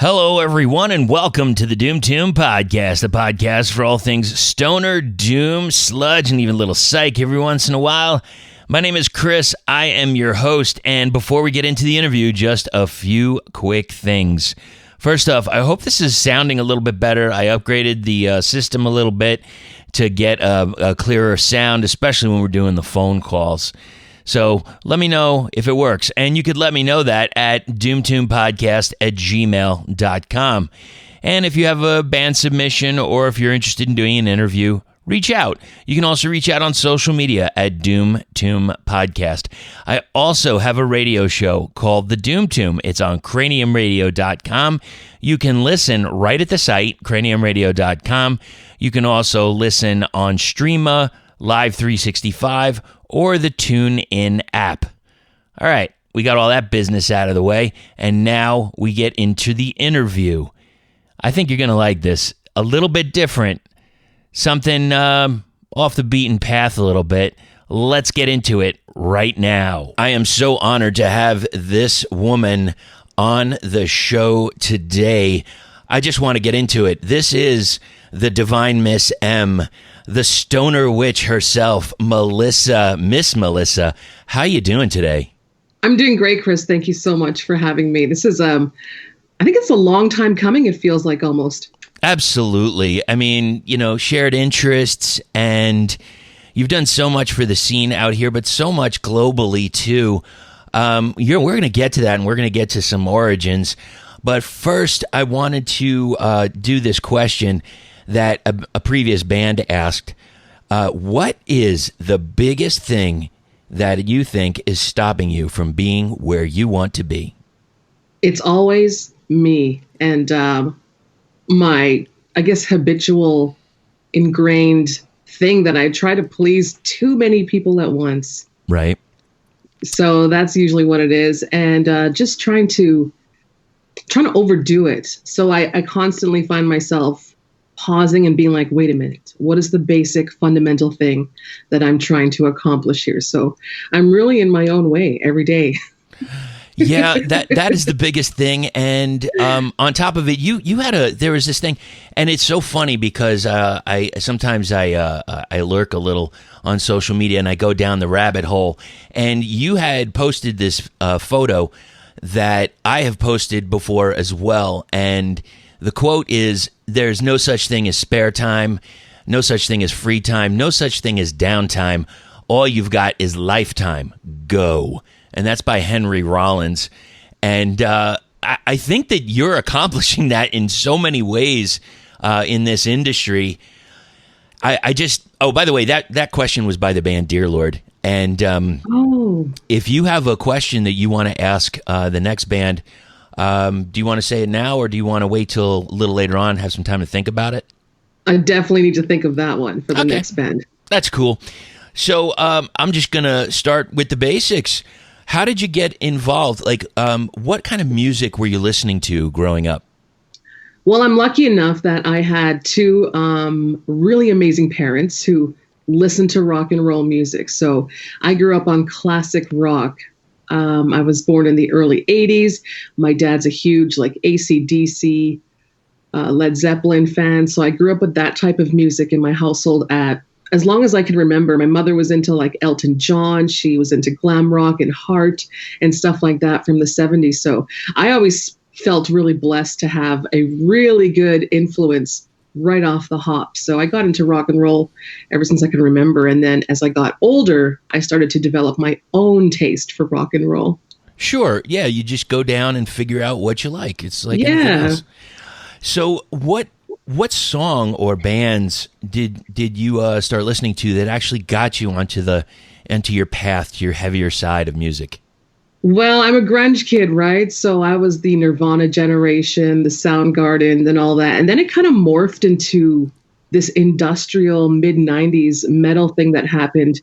Hello, everyone, and welcome to the doomtombpocast, the podcast for all things stoner, doom, sludge, and even a little psych every once in a while. My name is Chris. I am your host, and before we get into the interview, just a few quick things. First off, I hope this is sounding a little bit better. I upgraded the system a little bit to get a clearer sound, especially when we're doing the phone calls. So let me know if it works. And you could let me know that at doomtombpocast@gmail.com. And if you have a band submission or if you're interested in doing an interview, reach out. You can also reach out on social media at doomtombpocast. I also have a radio show called The Doom Tomb. It's on craniumradio.com. You can listen right at the site, craniumradio.com. You can also listen on Streama, Live 365, or the TuneIn app. All right, we got all that business out of the way, and now we get into the interview. I think you're going to like this. A little bit different. Something off the beaten path a little bit. Let's get into it right now. I am so honored to have this woman on the show today. I just want to get into it. This is the Divine Miss M, the stoner witch herself, Melissa. Miss Melissa, how you doing today? I'm doing great, Chris. Thank you so much for having me. This is, I think it's a long time coming, it feels like almost. Absolutely. I mean, you know, shared interests, and you've done so much for the scene out here, but so much globally too. We're going to get to that, and we're going to get to some origins. But first, I wanted to do this question that a previous band asked. What is the biggest thing that you think is stopping you from being where you want to be? It's always me and my, I guess, habitual ingrained thing that I try to please too many people at once. Right. So that's usually what it is. And just trying to overdo it. So I constantly find myself pausing and being like, wait a minute, what is the basic fundamental thing that I'm trying to accomplish here? So I'm really in my own way every day. Yeah, that is the biggest thing. And on top of it, there was this thing, and it's so funny because I sometimes lurk a little on social media and I go down the rabbit hole, and you had posted this photo that I have posted before as well, and the quote is, "There's no such thing as spare time, no such thing as free time, no such thing as downtime. All you've got is lifetime. Go." And that's by Henry Rollins. And I think that you're accomplishing that in so many ways in this industry. By the way, that question was by the band Dear Lord. And if you have a question that you want to ask the next band, do you want to say it now, or do you want to wait till a little later on, have some time to think about it? I definitely need to think of that one for the next band. That's cool. So I'm just going to start with the basics. How did you get involved? Like, what kind of music were you listening to growing up? Well, I'm lucky enough that I had two really amazing parents who listened to rock and roll music. So I grew up on classic rock. I was born in the early 80s. My dad's a huge AC/DC, Led Zeppelin fan. So I grew up with that type of music in my household as long as I can remember. My mother was into Elton John. She was into glam rock and Heart and stuff like that from the 70s. So I always felt really blessed to have a really good influence right off the hop. So I got into rock and roll ever since I can remember. And then as I got older, I started to develop my own taste for rock and roll. Sure. Yeah. You just go down and figure out what you like. It's like anything else. So what song or bands did you start listening to that actually got you onto your path to your heavier side of music? Well, I'm a grunge kid, right? So I was the Nirvana generation, the Soundgarden, and all that. And then it kind of morphed into this industrial mid-90s metal thing that happened.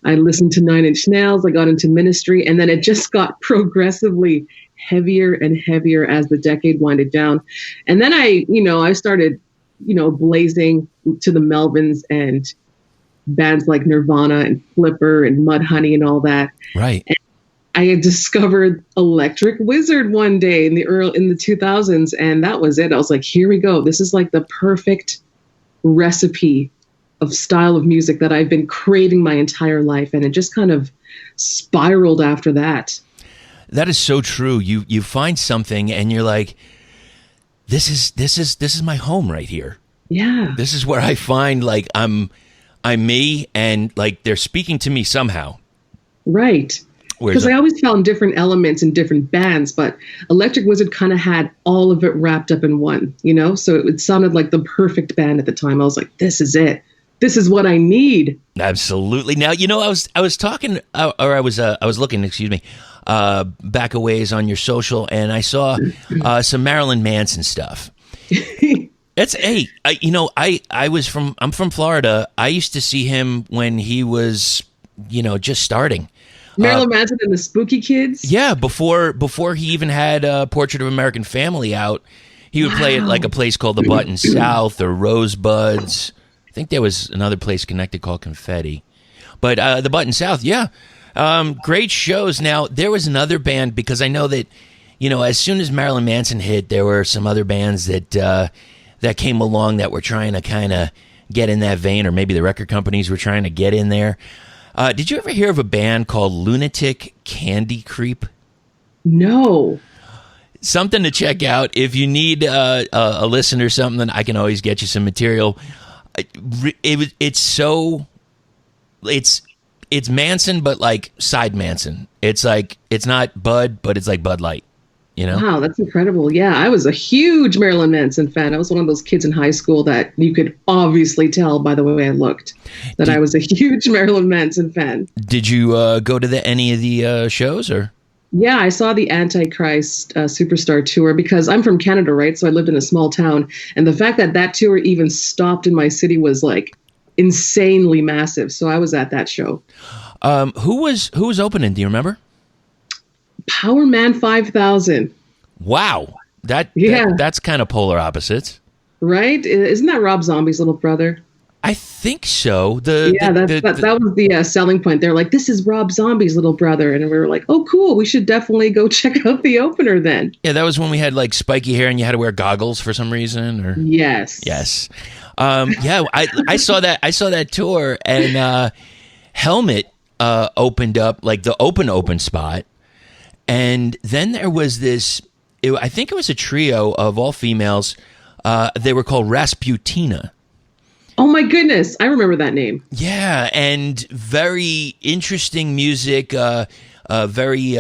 I listened to Nine Inch Nails, I got into Ministry, and then it just got progressively heavier and heavier as the decade winded down. And then I started, blazing to the Melvins and bands like Nirvana and Flipper and Mudhoney and all that. Right. I had discovered Electric Wizard one day in the 2000s, and that was it. I was like, here we go. This is like the perfect recipe of style of music that I've been craving my entire life, and it just kind of spiraled after that. That is so true. You find something and you're like, this is my home right here. Yeah. This is where I find like I'm me, and like they're speaking to me somehow. Right. Because I always found different elements in different bands, but Electric Wizard kind of had all of it wrapped up in one, So it sounded like the perfect band at the time. I was like, this is it. This is what I need. Absolutely. Now, I was talking, or I was looking, back a ways on your social, and I saw some Marilyn Manson stuff. I'm from Florida. I used to see him when he was, just starting. Marilyn Manson and the Spooky Kids? Yeah, before he even had Portrait of American Family out, he would play at like a place called the Button South or Rosebuds. I think there was another place connected called Confetti. But the Button South, yeah. Great shows. Now, there was another band, because I know that, as soon as Marilyn Manson hit, there were some other bands that came along that were trying to kind of get in that vein, or maybe the record companies were trying to get in there. Did you ever hear of a band called Lunatic Candy Creep? No. Something to check out. If you need a listen or something, I can always get you some material. It's Manson, but like side Manson. It's like, it's not Bud, but it's like Bud Light. Wow, that's incredible. Yeah, I was a huge Marilyn Manson fan. I was one of those kids in high school that you could obviously tell by the way I looked that I was a huge Marilyn Manson fan. Did you go to any of the shows, or? Yeah, I saw the Antichrist Superstar tour, because I'm from Canada, right? So I lived in a small town. And the fact that tour even stopped in my city was like insanely massive. So I was at that show. Who was opening? Do you remember? Power Man 5000. Wow. That's kind of polar opposites. Right? Isn't that Rob Zombie's little brother? I think so. That was the selling point. They're like, this is Rob Zombie's little brother. And we were like, oh, cool. We should definitely go check out the opener then. Yeah, that was when we had like spiky hair and you had to wear goggles for some reason, or? Yes. Yeah, I saw that tour, and Helmet opened up, like the open spot. And then there was this, I think it was a trio of all females. They were called Rasputina. Oh my goodness, I remember that name. Yeah, and very interesting music, very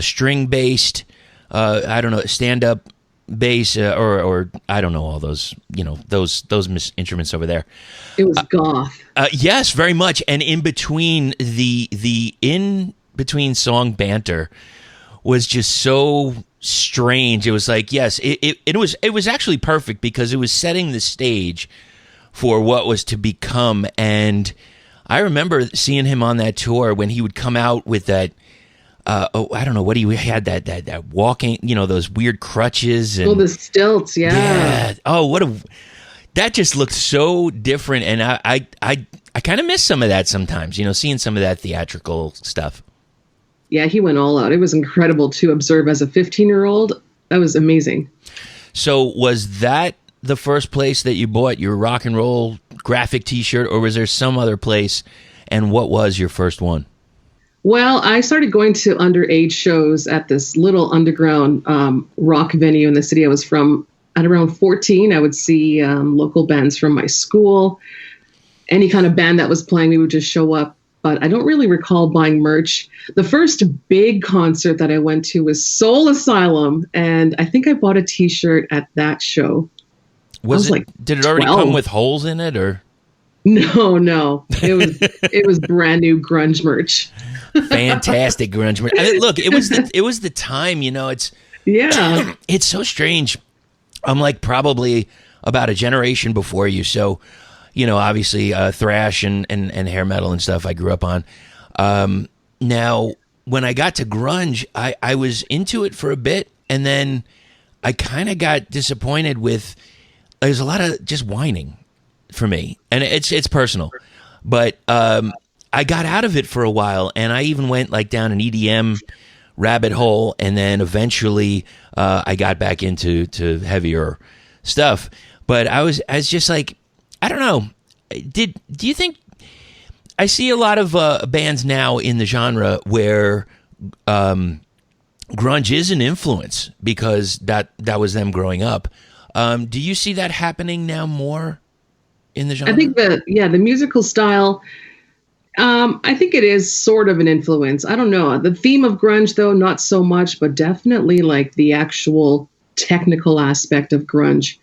string-based, I don't know, stand-up bass, or I don't know all those, those instruments over there. It was goth. Yes, very much. And in between the in-between song banter was just so strange. It was like, yes, it was actually perfect, because it was setting the stage for what was to become. And I remember seeing him on that tour when he would come out with that, I don't know what he had, that walking, those weird crutches. And, the stilts, yeah. Yeah. Oh, that just looked so different. And I kind of miss some of that sometimes, seeing some of that theatrical stuff. Yeah, he went all out. It was incredible to observe as a 15-year-old. That was amazing. So was that the first place that you bought your rock and roll graphic T-shirt, or was there some other place? And what was your first one? Well, I started going to underage shows at this little underground rock venue in the city I was from. At around 14, I would see local bands from my school. Any kind of band that was playing, we would just show up. But I don't really recall buying merch. The first big concert that I went to was Soul Asylum, and I think I bought a T-shirt at that show. Did it already 12. come with holes in it, or? No. It was brand new grunge merch. Fantastic grunge merch. I mean, look, it was the time. It's so strange. I'm like probably about a generation before you, so. Obviously thrash and hair metal and stuff I grew up on. Now, when I got to grunge, I was into it for a bit, and then I kind of got disappointed with, there's a lot of just whining for me. And it's personal. But I got out of it for a while, and I even went like down an EDM rabbit hole, and then eventually I got back into heavier stuff. But I was just like, I don't know. Do you think I see a lot of bands now in the genre where grunge is an influence because that was them growing up? Do you see that happening now more in the genre? I think the musical style, I think it is sort of an influence. I don't know. The theme of grunge, though, not so much, but definitely like the actual technical aspect of grunge.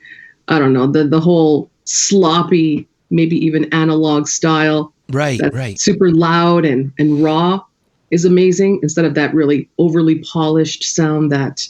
I don't know. The whole sloppy, maybe even analog style. Right. Super loud and raw is amazing instead of that really overly polished sound that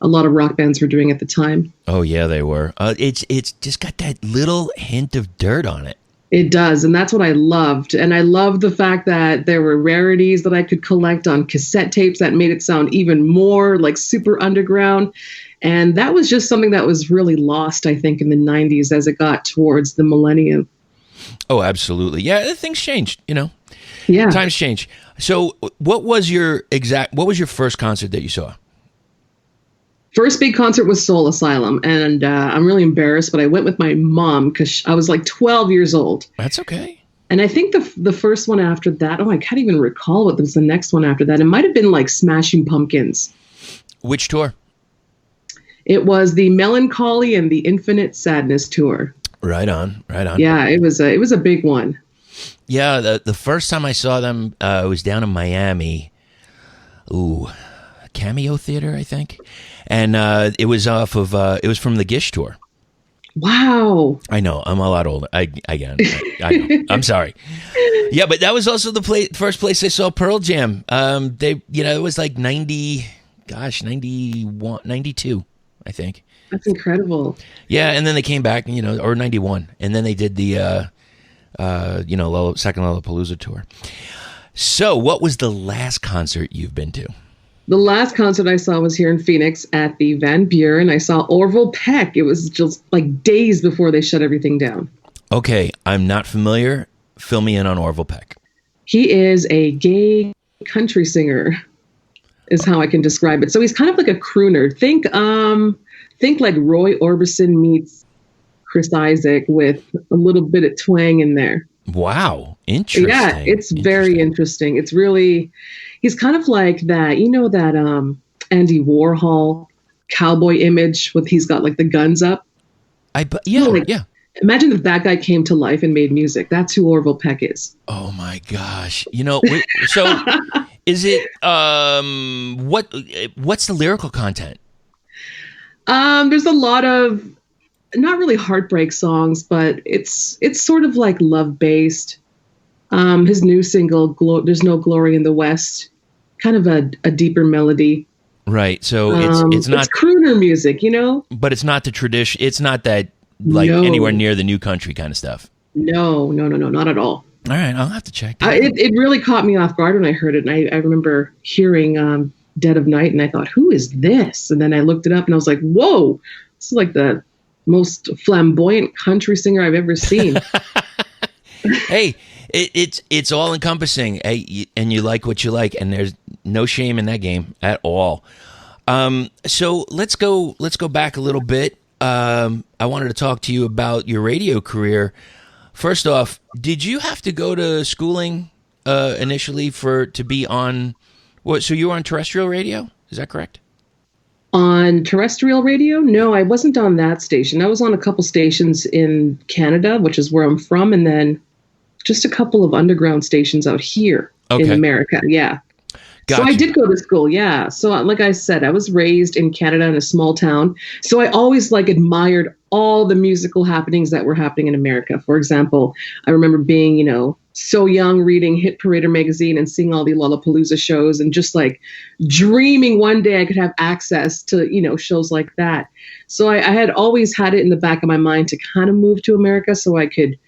a lot of rock bands were doing at the time. Oh yeah, they were. It's just got that little hint of dirt on it. It does, and that's what I loved. And I loved the fact that there were rarities that I could collect on cassette tapes that made it sound even more like super underground. And that was just something that was really lost, I think, in the 90s as it got towards the millennium. Oh, absolutely. Yeah, things changed, Yeah. Times change. So what was your first concert that you saw? First big concert was Soul Asylum, and I'm really embarrassed, but I went with my mom because I was like 12 years old. That's okay. And I think the first one after that, I can't even recall what was the next one after that. It might have been like Smashing Pumpkins. Which tour? It was the Melancholy and the Infinite Sadness tour. Right on. Yeah, it was a big one. Yeah, the first time I saw them, I was down in Miami. Cameo Theater, I think. And it was it was from the Gish tour. Wow. I know, I'm a lot older. I know. I'm sorry. Yeah, but that was also the first place I saw Pearl Jam. It was like 91, 92, I think. That's incredible. Yeah, and then they came back, or 91, and then they did the second Lollapalooza tour. So, what was the last concert you've been to? The last concert I saw was here in Phoenix at the Van Buren. I saw Orville Peck. It was just like days before they shut everything down. Okay, I'm not familiar. Fill me in on Orville Peck. He is a gay country singer, is how I can describe it. So he's kind of like a crooner. Think like Roy Orbison meets Chris Isaac with a little bit of twang in there. Wow. Interesting. Yeah, it's very interesting. It's really, he's kind of like that, that Andy Warhol cowboy image with he's got like the guns up. Yeah. Imagine if that guy came to life and made music. That's who Orville Peck is. Oh my gosh. So is it what's the lyrical content? There's a lot of not really heartbreak songs, but it's sort of like love based. His new single, There's No Glory in the West, kind of a deeper melody. Right. So it's not crooner music, but it's not the tradition. It's not that anywhere near the new country kind of stuff. No, not at all. All right. I'll have to check that. It really caught me off guard when I heard it. And I remember hearing Dead of Night and I thought, who is this? And then I looked it up and I was like, whoa, this is like the most flamboyant country singer I've ever seen. Hey, it's all encompassing. Hey, and you like what you like, and there's no shame in that game at all. So let's go back a little bit. I wanted to talk to you about your radio career. First off, did you have to go to schooling initially to be on? So you were on terrestrial radio? Is that correct? On terrestrial radio? No, I wasn't on that station. I was on a couple stations in Canada, which is where I'm from, and then just a couple of underground stations out here in America. Yeah. Gotcha. So I did go to school. Yeah. So like I said, I was raised in Canada in a small town. So I always admired all the musical happenings that were happening in America. For example, I remember being, so young, reading Hit Parader magazine and seeing all the Lollapalooza shows and just dreaming one day I could have access to, shows like that. So I had always had it in the back of my mind to kind of move to America so I could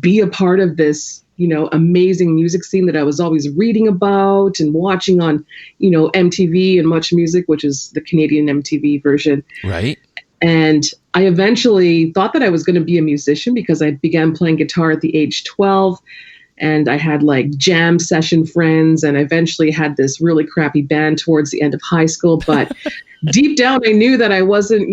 be a part of this, amazing music scene that I was always reading about and watching on, MTV and Much Music, which is the Canadian MTV version. Right. And I eventually thought that I was going to be a musician because I began playing guitar at the age 12. And I had like jam session friends, and I eventually had this really crappy band towards the end of high school. But deep down, I knew that I wasn't,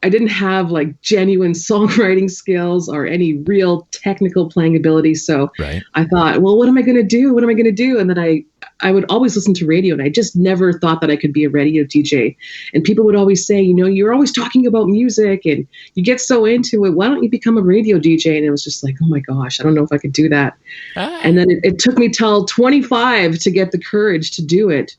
I didn't have like genuine songwriting skills or any real technical playing ability. So Right. I thought, well, what am I going to do? What am I going to do? And then I would always listen to radio, and I just never thought that I could be a radio DJ. And people would always say, you're always talking about music and you get so into it. Why don't you become a radio DJ? And it was just like, oh my gosh, I don't know if I could do that. And then it took me till 25 to get the courage to do it.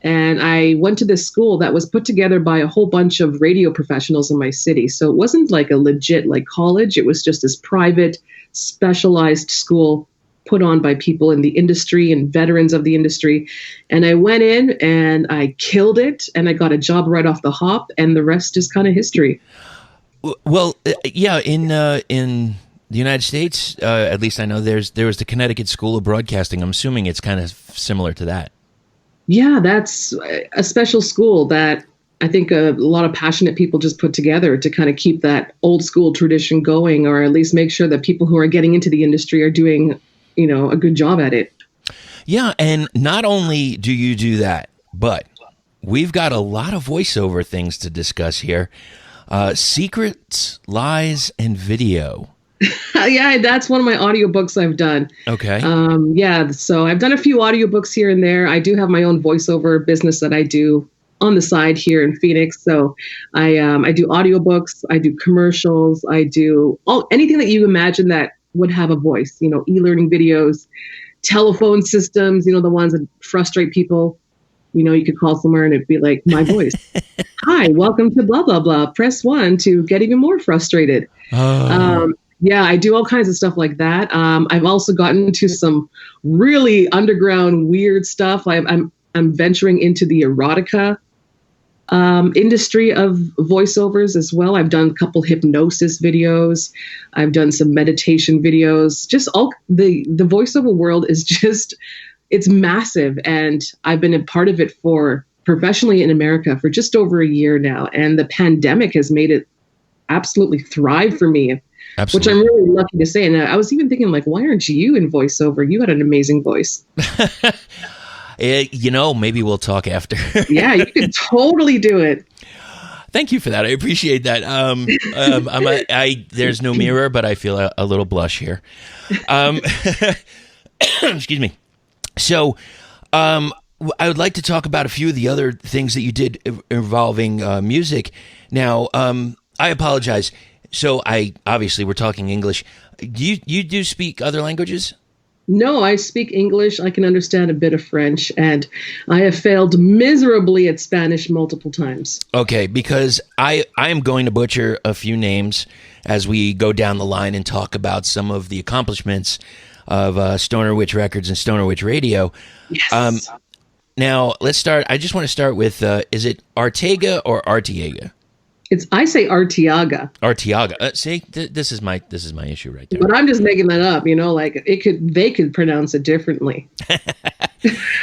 And I went to this school that was put together by a whole bunch of radio professionals in my city. So it wasn't like a legit like college. It was just this private, specialized school put on by people in the industry and veterans of the industry. And I went in and I killed it, and I got a job right off the hop, and the rest is kind of history. Well, yeah, in the United States, at least I know there was the Connecticut School of Broadcasting. I'm assuming it's kind of similar to that. Yeah, that's a special school that I think a lot of passionate people just put together to kind of keep that old school tradition going, or at least make sure that people who are getting into the industry are doing, a good job at it. Yeah, and not only do you do that, but we've got a lot of voiceover things to discuss here. Secrets, lies, and video. Yeah, that's one of my audiobooks I've done. Okay. Yeah, so I've done a few audiobooks here and there. I do have my own voiceover business that I do on the side here in Phoenix. So I do audiobooks, I do commercials, I do anything that you imagine that would have a voice, e-learning videos, telephone systems, the ones that frustrate people. You could call somewhere and it'd be like, my voice. Hi, welcome to blah, blah, blah. Press 1 to get even more frustrated. Yeah, I do all kinds of stuff like that. I've also gotten into some really underground, weird stuff. I'm venturing into the erotica industry of voiceovers as well. I've done a couple hypnosis videos. I've done some meditation videos. Just all the voiceover world is it's massive, and I've been a part of it for professionally in America for just over a year now. And the pandemic has made it absolutely thrive for me. Absolutely. Which I'm really lucky to say. And I was even thinking, like, why aren't you in voiceover? You had an amazing voice. Maybe we'll talk after. Yeah, you could totally do it. Thank you for that. I appreciate that. There's no mirror, but I feel a little blush here. Excuse me. So, I would like to talk about a few of the other things that you did involving music. Now, I apologize. So obviously we're talking English. You do speak other languages? No, I speak English. I can understand a bit of French, and I have failed miserably at Spanish multiple times. Okay, because I am going to butcher a few names as we go down the line and talk about some of the accomplishments of Stoner Witch Records and Stoner Witch Radio. Yes. Now, let's start. I just want to start with, is it Arteaga or Arteaga? I say Arteaga. Arteaga. See, this is my issue right there. But I'm just making that up, like they could pronounce it differently.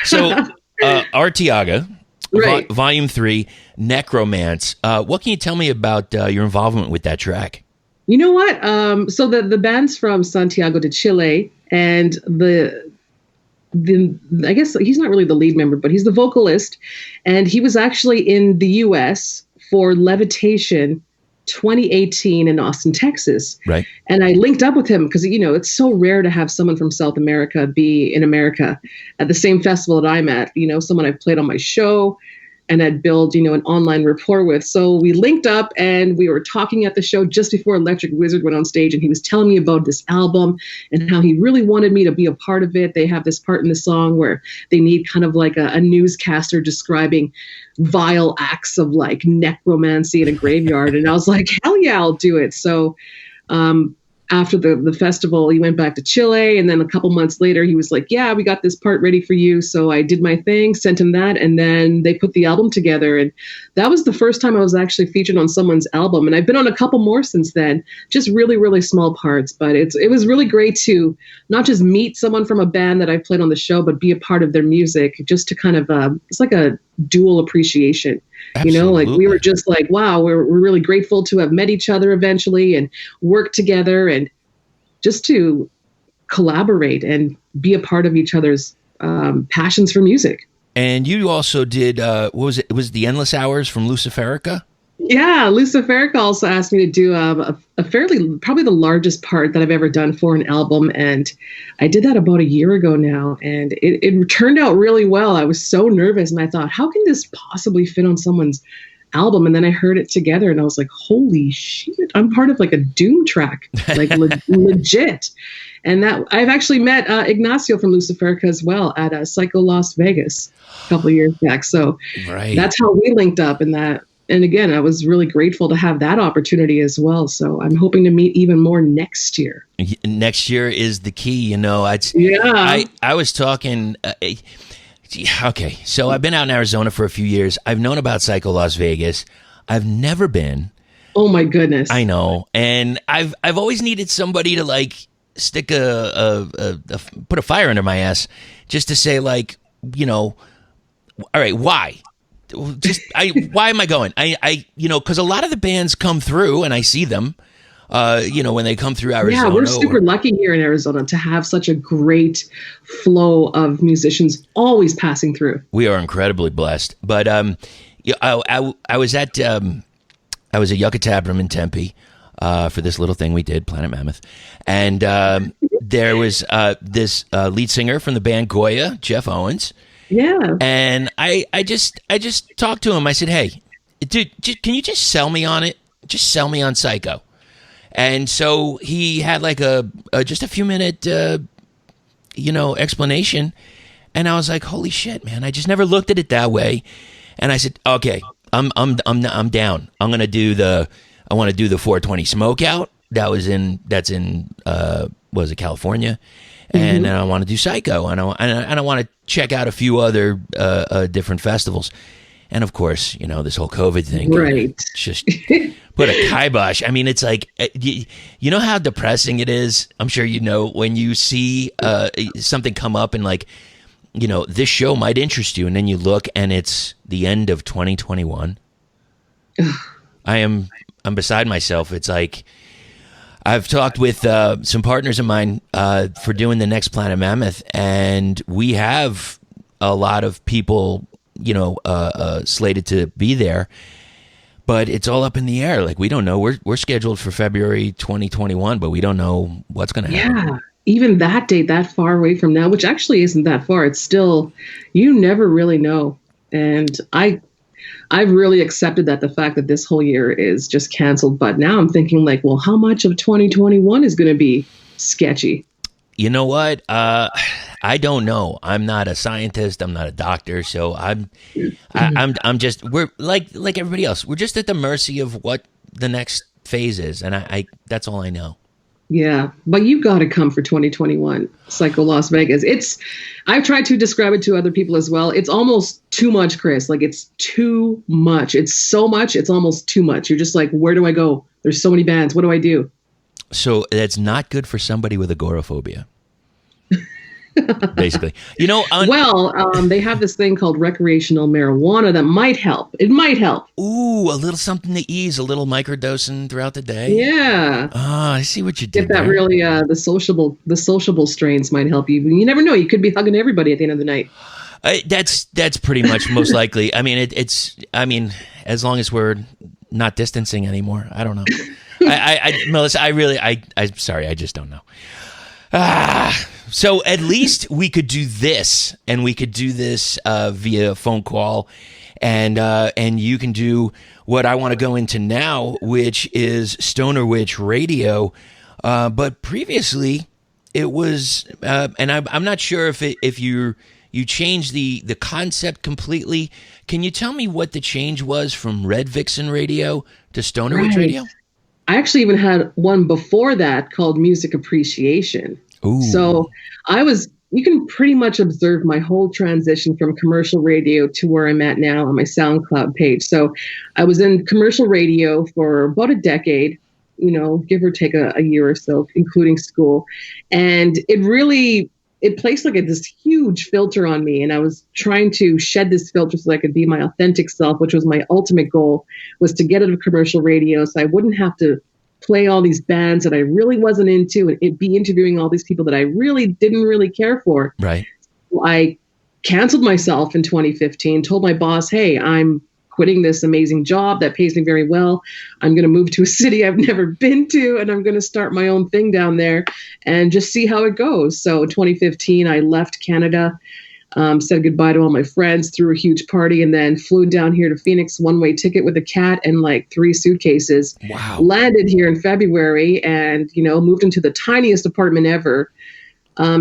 So, Arteaga, right. Volume 3, Necromance. What can you tell me about your involvement with that track? You know what? So the band's from Santiago de Chile, and the I guess he's not really the lead member, but he's the vocalist, and he was actually in the U.S. for Levitation 2018 in Austin, Texas. Right. And I linked up with him because, it's so rare to have someone from South America be in America at the same festival that I'm at, someone I've played on my show and I'd build, an online rapport with. So we linked up and we were talking at the show just before Electric Wizard went on stage, and he was telling me about this album and how he really wanted me to be a part of it. They have this part in the song where they need kind of like a newscaster describing vile acts of like necromancy in a graveyard. And I was like, hell yeah, I'll do it. So after the festival, he went back to Chile. And then a couple months later, he was like, yeah, we got this part ready for you. So I did my thing, sent him that. And then they put the album together. And that was the first time I was actually featured on someone's album. And I've been on a couple more since then, just really, really small parts. But it was really great to not just meet someone from a band that I played on the show, but be a part of their music, just to kind of, it's like a dual appreciation. Absolutely. Like we were just like, wow, we're really grateful to have met each other eventually and worked together, and just to collaborate and be a part of each other's passions for music. And you also did, what was it? It was The Endless Hours from Luciferica? Yeah, Luciferica also asked me to do a fairly, probably the largest part that I've ever done for an album. And I did that about a year ago now. And it turned out really well. I was so nervous. And I thought, how can this possibly fit on someone's album? And then I heard it together and I was like, holy shit, I'm part of like a Doom track, like legit. And that I've actually met Ignacio from Luciferica as well at Psycho Las Vegas a couple of years back. So that's how we linked up in that. And again, I was really grateful to have that opportunity as well. So I'm hoping to meet even more next year. Next year is the key, you know. I was talking. Okay, so I've been out in Arizona for a few years. I've known about Psycho Las Vegas. I've never been. Oh my goodness! I know, and I've always needed somebody to like stick put a fire under my ass, just to say like, you know, all right, why? Why am I going? I because a lot of the bands come through and I see them, when they come through Arizona. Yeah, we're super lucky here in Arizona to have such a great flow of musicians always passing through. We are incredibly blessed. But I was at Yucca Tavern in Tempe for this little thing we did, Planet Mammoth, and there was this lead singer from the band Goya, Jeff Owens. Yeah. And I just talked to him. I said, hey, dude, can you just sell me on it? Just sell me on Psycho. And so he had like just a few minute, explanation. And I was like, holy shit, man. I just never looked at it that way. And I said, okay, I'm down. I want to do the 420 Smokeout. That's in California. And I want to do Psycho, and I want to check out a few other different festivals, and of course, this whole COVID thing, right? Just put a kibosh. I mean, it's like you know how depressing it is. I'm sure you know when you see something come up and like, this show might interest you, and then you look and it's the end of 2021. I'm beside myself. It's like. I've talked with some partners of mine for doing the next Planet Mammoth, and we have a lot of people, slated to be there, but it's all up in the air. Like we don't know. We're scheduled for February 2021, but we don't know what's going to happen. Yeah, even that date, that far away from now, which actually isn't that far. It's still, you never really know, and I've really accepted that the fact that this whole year is just canceled. But now I'm thinking like, well, how much of 2021 is going to be sketchy? You know what? I don't know. I'm not a scientist. I'm not a I'm just, we're like everybody else. We're just at the mercy of what the next phase is. And I that's all I know. Yeah, but you've got to come for 2021, Psycho Las Vegas. I've tried to describe it to other people as well. It's almost too much, Chris. Like it's too much. It's so much. It's almost too much. You're just like, where do I go? There's so many bands. What do I do? So that's not good for somebody with agoraphobia. Basically, they have this thing called recreational marijuana that might help. It might help. Ooh, a little something to ease, a little microdosing throughout the day. Yeah. I see what you did. Get that there. Really, the sociable strains might help you. You never know. You could be hugging everybody at the end of the night. That's pretty much most likely. I mean, as long as we're not distancing anymore. I don't know. Melissa, I'm sorry. I just don't know. So at least we could do this, and we could do this via phone call, and you can do what I want to go into now, which is Stoner Witch Radio. But previously, it was, and I'm not sure if you changed the concept completely. Can you tell me what the change was from Red Vixen Radio to Stoner Witch Radio? I actually even had one before that called Music Appreciation. Ooh. So you can pretty much observe my whole transition from commercial radio to where I'm at now on my SoundCloud page. So I was in commercial radio for about a decade, give or take a year or so, including school. And it placed like this huge filter on me. And I was trying to shed this filter so I could be my authentic self, which was my ultimate goal, was to get out of commercial radio so I wouldn't have to play all these bands that I really wasn't into and be interviewing all these people that I really didn't really care for. Right. I canceled myself in 2015, told my boss, hey, I'm quitting this amazing job that pays me very well. I'm going to move to a city I've never been to, and I'm going to start my own thing down there and just see how it goes. So in 2015, I left Canada, said goodbye to all my friends, threw a huge party, and then flew down here to Phoenix, one-way ticket with a cat and like 3 suitcases. Wow. Landed here in February and, moved into the tiniest apartment ever.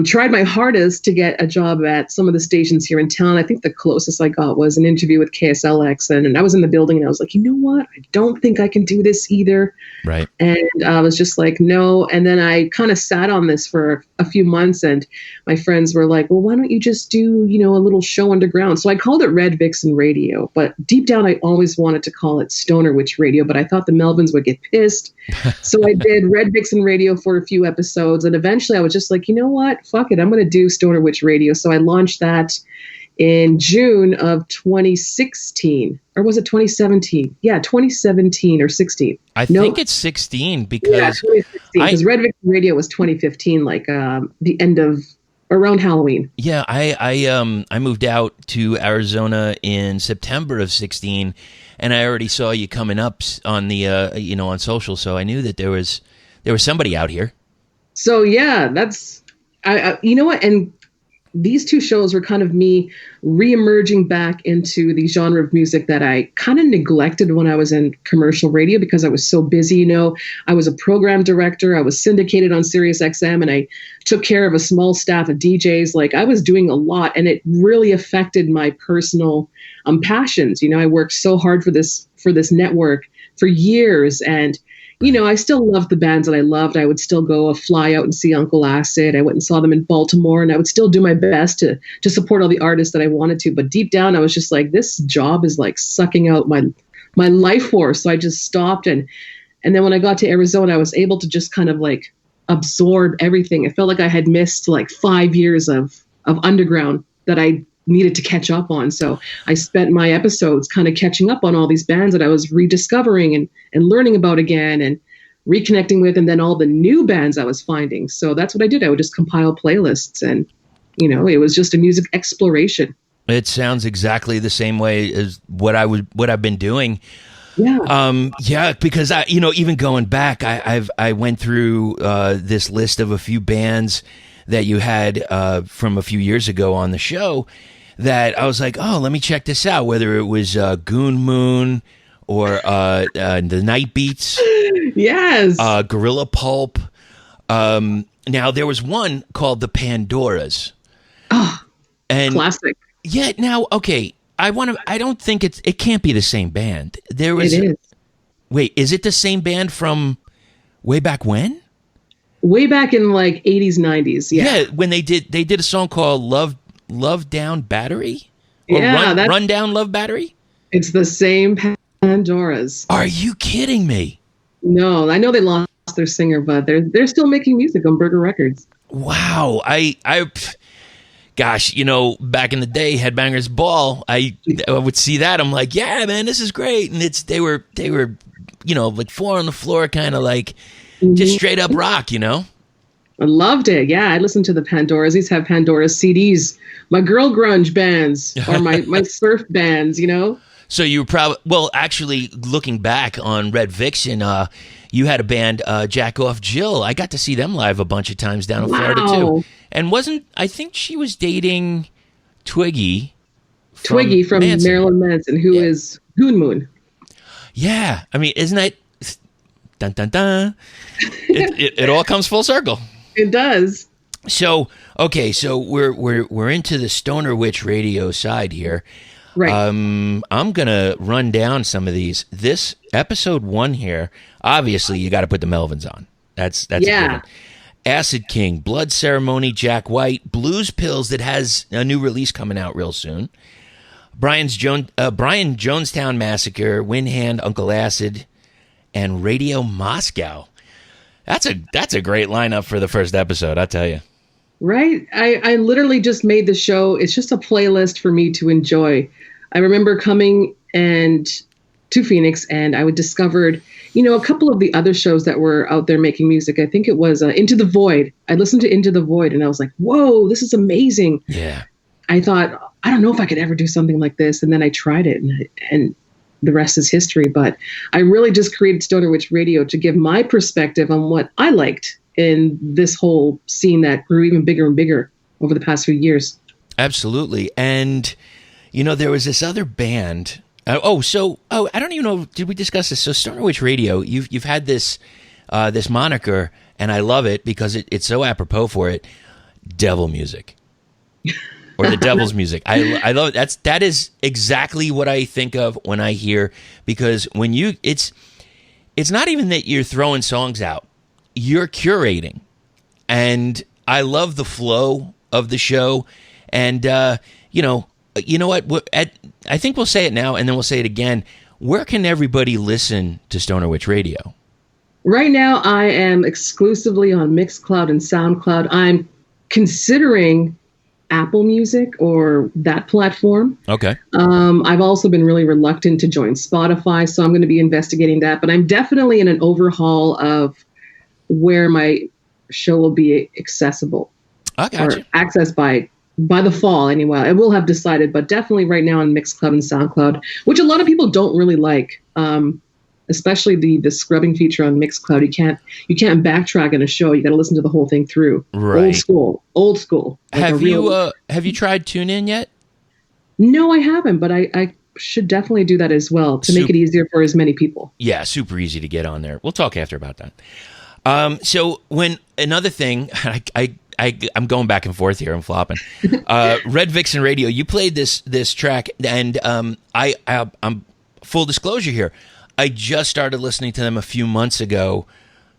Tried my hardest to get a job at some of the stations here in town. I think the closest I got was an interview with KSLX, and I was in the building and I was like, you know what? I don't think I can do this either. Right. And I was just like, no. And then I kind of sat on this for a few months, and my friends were like, well, why don't you just do, a little show underground? So I called it Red Vixen Radio, but deep down I always wanted to call it Stoner Witch Radio, but I thought the Melvins would get pissed. So I did Red Vixen Radio for a few episodes, and eventually I was just like, you know what? Fuck it. I'm going to do Stoner Witch Radio. So I launched that in June of 2016, or was it 2017? Yeah, 2017 or 16. I think it's 16 because 2016, because Red Vixen Radio was 2015, like the end of around Halloween. Yeah, I moved out to Arizona in September of 16, and I already saw you coming up on the on social, so I knew that there was somebody out here. So yeah, that's you know what, and these 2 shows were kind of me re-emerging back into the genre of music that I kind of neglected when I was in commercial radio because I was so busy. I was a program director. I was syndicated on Sirius XM, and I took care of a small staff of DJs. Like, I was doing a lot, and it really affected my personal passions. I worked so hard for this network for years, and I still loved the bands that I loved. I would still go fly out and see Uncle Acid. I went and saw them in Baltimore, and I would still do my best to support all the artists that I wanted to. But deep down, I was just like, this job is like sucking out my life force. So I just stopped. And then when I got to Arizona, I was able to just kind of like absorb everything. It felt like I had missed like 5 years of underground that I needed to catch up on. So I spent my episodes kind of catching up on all these bands that I was rediscovering and learning about again and reconnecting with, and then all the new bands I was finding. So that's what I did. I would just compile playlists, and it was just a music exploration. It sounds exactly the same way as what I've been doing. Yeah. Because I even going back, I went through this list of a few bands that you had from a few years ago on the show that I was like, oh, let me check this out, whether it was Goon Moon or the Night Beats. Yes. Gorilla Pulp. Now, there was one called the Pandoras. Oh, and classic. Yeah, now, okay, I don't think it can't be the same band. It is. Wait, is it the same band from way back when? Way back in like 80s, 90s. Yeah. When they did a song called Love Down Battery? Or Run Down Love Battery? It's the same Pandoras. Are you kidding me? No, I know they lost their singer, but they're still making music on Burger Records. Wow. Gosh, back in the day, Headbangers Ball, I would see that. I'm like, yeah, man, this is great. And they were like 4 on the floor, kind of like just straight up rock, I loved it. Yeah, I listened to the Pandoras. These have Pandora's CDs. My girl grunge bands or my surf bands, So you were probably, actually, looking back on Red Vixen, you had a band, Jack Off Jill. I got to see them live a bunch of times down in Florida, too. And I think she was dating Twiggy from Marilyn Manson, who is Goon Moon. Yeah. I mean, isn't that, dun, dun, dun. It all comes full circle. It does. So, okay, so we're into the Stoner Witch Radio side here. Right. I'm gonna run down some of these. This episode 1 here, obviously you got to put the Melvins on. That's a given. Acid King, Blood Ceremony, Jack White, Blues Pills that has a new release coming out real soon. Brian Jonestown Massacre, Windhand, Uncle Acid, and Radio Moscow. That's a great lineup for the first episode, I tell you. Right? I literally just made the show. It's just a playlist for me to enjoy. I remember coming and to Phoenix, and I would discovered, a couple of the other shows that were out there making music. I think it was Into the Void. I listened to Into the Void, and I was like, whoa, this is amazing. Yeah. I thought, I don't know if I could ever do something like this. And then I tried it, and the rest is history. But I really just created Stoner Witch Radio to give my perspective on what I liked in this whole scene that grew even bigger and bigger over the past few years. Absolutely. And, there was this other band. I don't even know. Did we discuss this? So Stoner Witch Radio, you've had this moniker, and I love it because it's so apropos for it. Devil music, or the devil's music. I love it. That is exactly what I think of when I hear, because when it's not even that you're throwing songs out, you're curating, and I love the flow of the show, and you know what? I think we'll say it now, and then we'll say it again. Where can everybody listen to Stoner Witch Radio? Right now, I am exclusively on Mixcloud and SoundCloud. I'm considering Apple Music or that platform. Okay. I've also been really reluctant to join Spotify, so I'm going to be investigating that. But I'm definitely in an overhaul of where my show will be accessible. I got you. Accessed by the fall, anyway. I will have decided, but definitely right now on Mixcloud and SoundCloud, which a lot of people don't really like, especially the scrubbing feature on Mixcloud. You can't backtrack in a show. You got to listen to the whole thing through. Right. Old school. Like have you tried TuneIn yet? No, I haven't, but I should definitely do that as well to make it easier for as many people. Yeah, super easy to get on there. We'll talk after about that. So when another thing, I'm going back and forth here. I'm flopping. Red Vixen Radio. You played this track, and I'm full disclosure here. I just started listening to them a few months ago.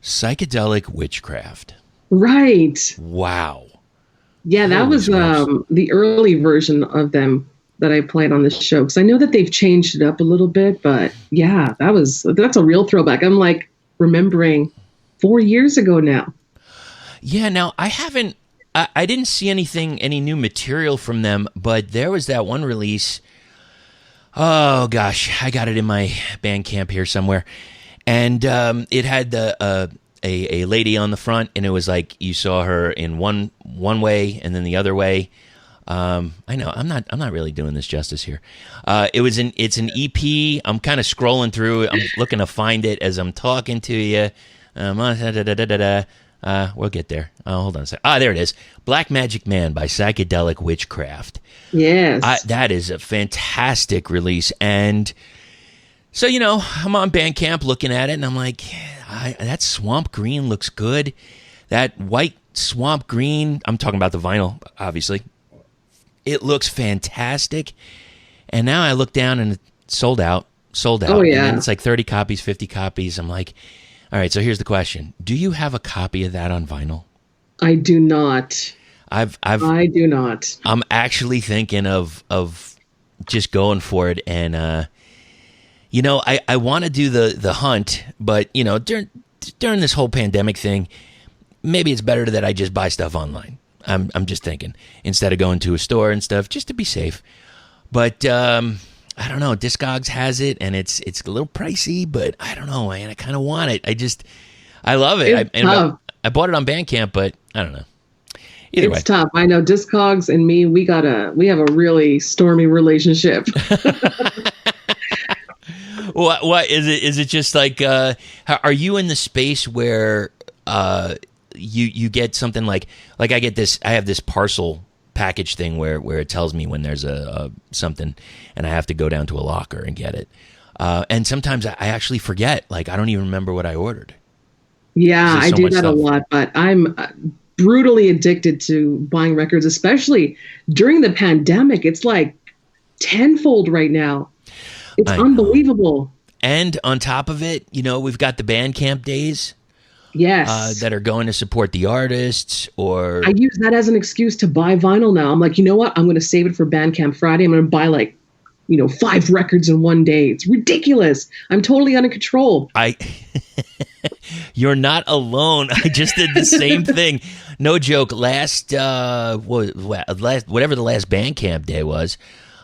Psychedelic Witchcraft. Right. Wow. Yeah, that was the early version of them that I played on this show, because I know that they've changed it up a little bit, but yeah, that's a real throwback. I'm like remembering 4 years ago now. Yeah, now I didn't see any new material from them, but there was that one release. Oh gosh, I got it in my Bandcamp here somewhere, and it had a lady on the front, and it was like you saw her in one way and then the other way. I know I'm not really doing this justice here. It's an EP. I'm kind of scrolling through. I'm looking to find it as I'm talking to you. We'll get there. Hold on a second. There it is. Black Magic Man by Psychedelic Witchcraft. Yes. That is a fantastic release. And so, I'm on Bandcamp looking at it, and I'm like, that swamp green looks good. That white swamp green, I'm talking about the vinyl, obviously. It looks fantastic. And now I look down, and it's sold out. Oh, yeah. And it's like 30 copies, 50 copies. I'm like, all right, so here's the question. Do you have a copy of that on vinyl? I do not. I do not. I'm actually thinking of just going for it, and I want to do the hunt, but during this whole pandemic thing, maybe it's better that I just buy stuff online. I'm just thinking, instead of going to a store and stuff, just to be safe. But I don't know. Discogs has it, and it's a little pricey, but I don't know, man. I kind of want it. I love it. I bought it on Bandcamp, but I don't know. Either way, it's tough. I know Discogs and me. We have a really stormy relationship. What is it? Is it just like? Are you in the space where you get something like I get this? I have this parcel package thing where it tells me when there's a something, and I have to go down to a locker and get it. And sometimes I actually forget. Like, I don't even remember what I ordered. Yeah, I do that a lot, but I'm brutally addicted to buying records, especially during the pandemic. It's like tenfold right now. It's unbelievable. And on top of it, we've got the Bandcamp days. Yes. That are going to support the artists, or... I use that as an excuse to buy vinyl now. I'm like, you know what? I'm going to save it for Bandcamp Friday. I'm going to buy 5 records in one day. It's ridiculous. I'm totally out of control. You're not alone. I just did the same thing. No joke. Whatever the last Bandcamp day was,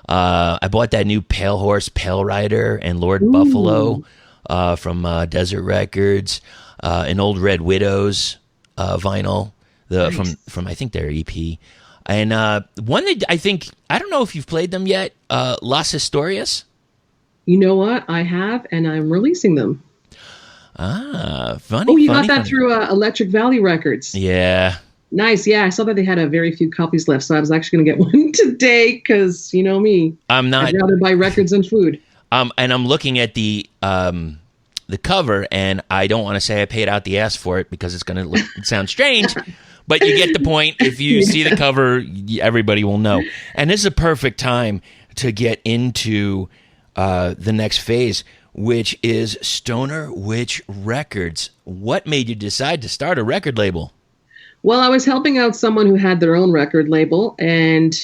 I bought that new Pale Horse, Pale Rider, and Lord Ooh. Buffalo from Desert Records, an old Red Widows vinyl Nice. from I think their EP, and one that I don't know if you've played them yet, Las Historias. You know what? I have, and I'm releasing them. Funny. Oh, you funny, got that funny. through Electric Valley Records. Yeah. Nice. Yeah, I saw that they had a very few copies left, so I was actually going to get one today because you know me. I'm not. I'd rather buy records than food. And I'm looking at the cover, and I don't want to say I paid out the ass for it because it's going to sound strange, but you get the point. If you see the cover, everybody will know. And this is a perfect time to get into the next phase, which is Stoner Witch Records. What made you decide to start a record label? Well, I was helping out someone who had their own record label, and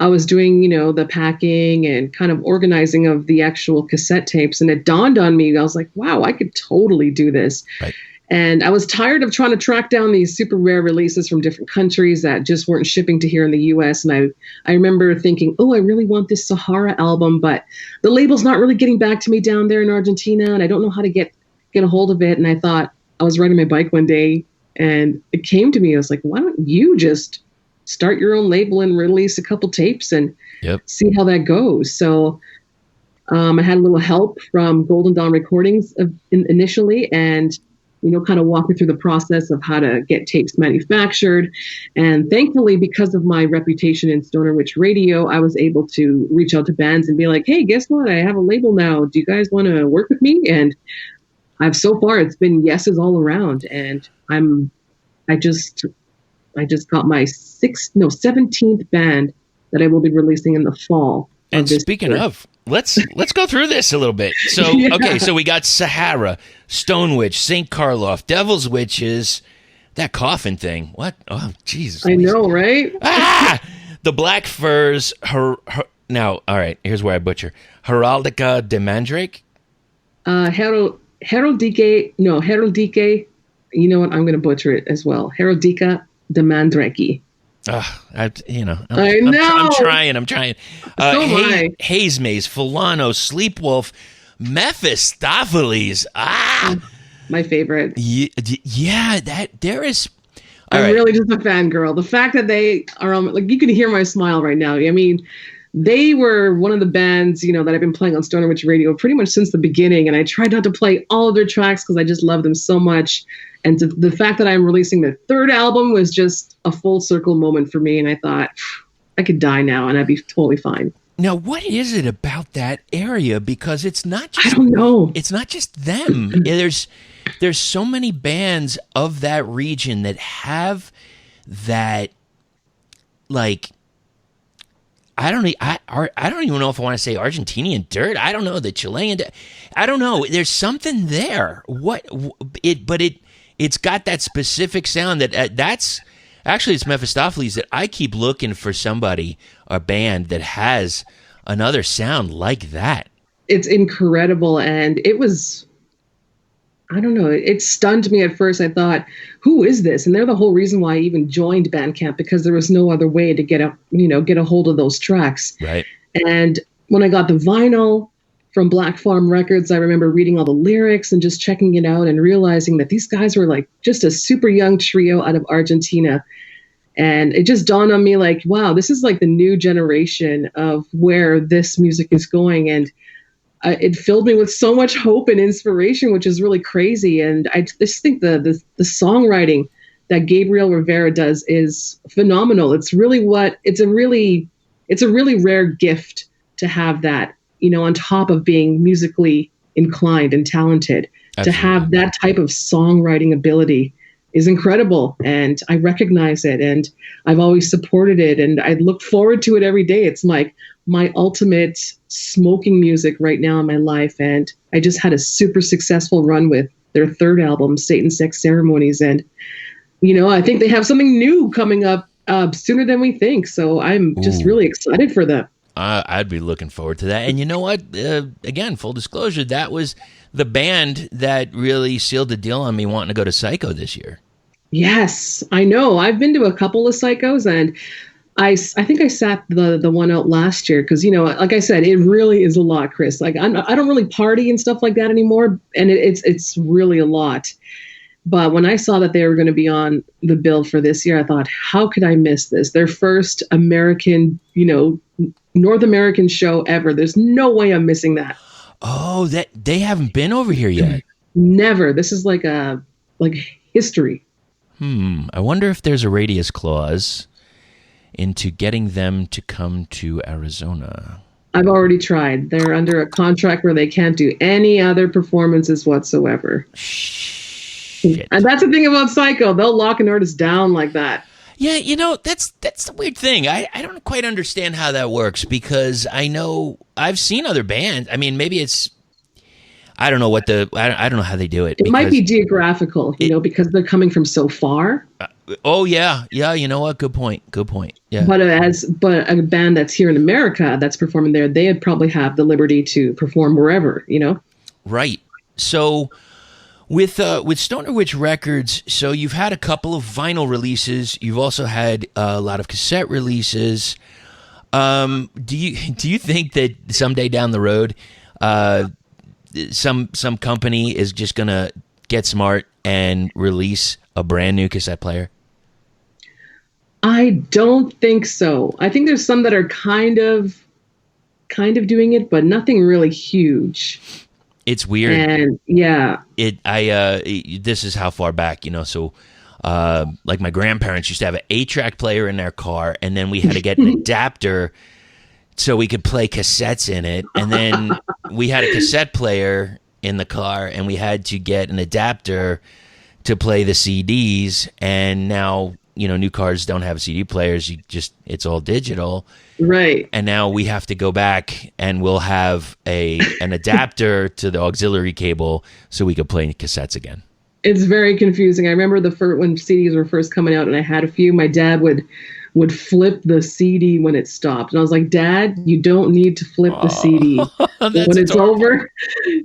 I was doing, the packing and kind of organizing of the actual cassette tapes. And it dawned on me, I was like, wow, I could totally do this. Right. And I was tired of trying to track down these super rare releases from different countries that just weren't shipping to here in the US. And I remember thinking, oh, I really want this Sahara album, but the label's not really getting back to me down there in Argentina, and I don't know how to get a hold of it. And I thought, I was riding my bike one day, and it came to me. I was like, why don't you just start your own label and release a couple tapes and see how that goes? So I had a little help from Golden Dawn Recordings initially, and kind of walk me through the process of how to get tapes manufactured. And thankfully, because of my reputation in Stoner Witch Radio, I was able to reach out to bands and be like, hey, guess what? I have a label now. Do you guys want to work with me? And so far it's been yeses all around. And I just got my 17th band that I will be releasing in the fall. And speaking of, let's go through this a little bit. So, okay, so we got Sahara, Stone Witch, St. Karloff, Devil's Witches, that coffin thing. What? Oh, Jesus. I know, right? The Black Furs. Now, all right, here's where I butcher. Heraldica de Mandrake? Heraldike. You know what? I'm going to butcher it as well. Heraldica de Mandrake. I know. I'm trying. Haze Maze, Fulano, Sleepwolf, Mephistopheles. My favorite. Yeah, there is. I'm really just a fangirl. The fact that they are on, like, you can hear my smile right now. I mean, they were one of the bands, that I've been playing on Stoner Witch Radio pretty much since the beginning. And I tried not to play all of their tracks because I just love them so much. And the fact that I'm releasing their third album was just a full circle moment for me. And I thought, I could die now and I'd be totally fine. Now, what is it about that area? Because it's not just, I don't know. It's not just them. There's so many bands of that region that have that, like, I don't even know if I want to say Argentinian dirt. I don't know, the Chilean. I don't know. There's something there. It's got that specific sound that's actually, it's Mephistopheles that I keep looking for somebody, a band that has another sound like that. It's incredible. And it was, I don't know, it stunned me at first. I thought, who is this? And they're the whole reason why I even joined Bandcamp, because there was no other way to get a hold of those tracks. Right. And when I got the vinyl from Black Farm Records, I remember reading all the lyrics and just checking it out and realizing that these guys were like just a super young trio out of Argentina. And it just dawned on me like, wow, this is like the new generation of where this music is going. And it filled me with so much hope and inspiration, which is really crazy. And I just think the songwriting that Gabriel Rivera does is phenomenal. It's a really rare gift to have that, on top of being musically inclined and talented. Absolutely. To have that type of songwriting ability is incredible. And I recognize it, and I've always supported it, and I look forward to it every day. It's like my ultimate smoking music right now in my life. And I just had a super successful run with their third album, Satan Sex Ceremonies. And, I think they have something new coming up sooner than we think. So I'm just really excited for them. I'd be looking forward to that. And you know what? Again, full disclosure, that was the band that really sealed the deal on me wanting to go to Psycho this year. Yes, I know. I've been to a couple of Psychos, and I think I sat the one out last year because, like I said, it really is a lot, Chris. Like I don't really party and stuff like that anymore, and it's really a lot. But when I saw that they were going to be on the bill for this year, I thought, how could I miss this? Their first American, North American show ever. There's no way I'm missing that. Oh, that they haven't been over here yet. Never. This is like history. I wonder if there's a radius clause into getting them to come to Arizona. I've already tried. They're under a contract where they can't do any other performances whatsoever. Shit. And that's the thing about Psycho. They'll lock an artist down like that. Yeah, that's the weird thing. I don't quite understand how that works because I know I've seen other bands. I mean, maybe it's I don't know I don't know how they do it. It might be geographical, because they're coming from so far. Oh yeah, you know what? Good point. Yeah. But a band that's here in America that's performing there, they'd probably have the liberty to perform wherever, Right. So with Stoner Witch Records, so you've had a couple of vinyl releases. You've also had a lot of cassette releases. Do you think that someday down the road, some company is just gonna get smart and release a brand new cassette player? I don't think so. I think there's some that are kind of doing it, but nothing really huge. It's weird. And yeah. This is how far back, so like my grandparents used to have an 8-track player in their car, and then we had to get an adapter so we could play cassettes in it. And then we had a cassette player in the car, and we had to get an adapter to play the CDs. And now, new cars don't have CD players. It's all digital. Right. And now we have to go back and we'll have an adapter to the auxiliary cable so we could play cassettes again. It's very confusing. I remember when CDs were first coming out and I had a few, my dad would flip the CD when it stopped. And I was like, Dad, you don't need to flip the CD. When it's over,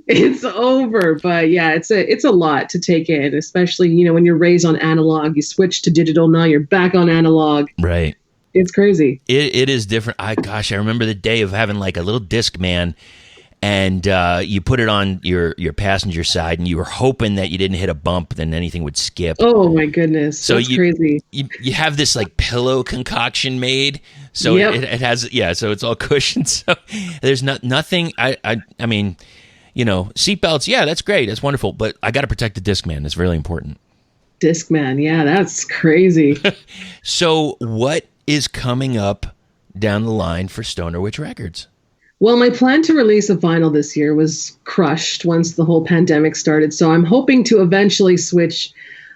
it's over. But yeah, it's a lot to take in, especially, when you're raised on analog, you switch to digital, now you're back on analog. Right. It's crazy. It is different. I remember the day of having like a little Discman, and you put it on your passenger side, and you were hoping that you didn't hit a bump, then anything would skip. Oh my goodness, that's crazy. You have this like pillow concoction made, so yep. it has so it's all cushioned. So there's nothing. I mean, seatbelts. Yeah, that's great. That's wonderful. But I got to protect the Discman. It's really important. Discman, yeah, that's crazy. So what is coming up down the line for Stoner Witch Records? Well, my plan to release a vinyl this year was crushed once the whole pandemic started. So I'm hoping to eventually switch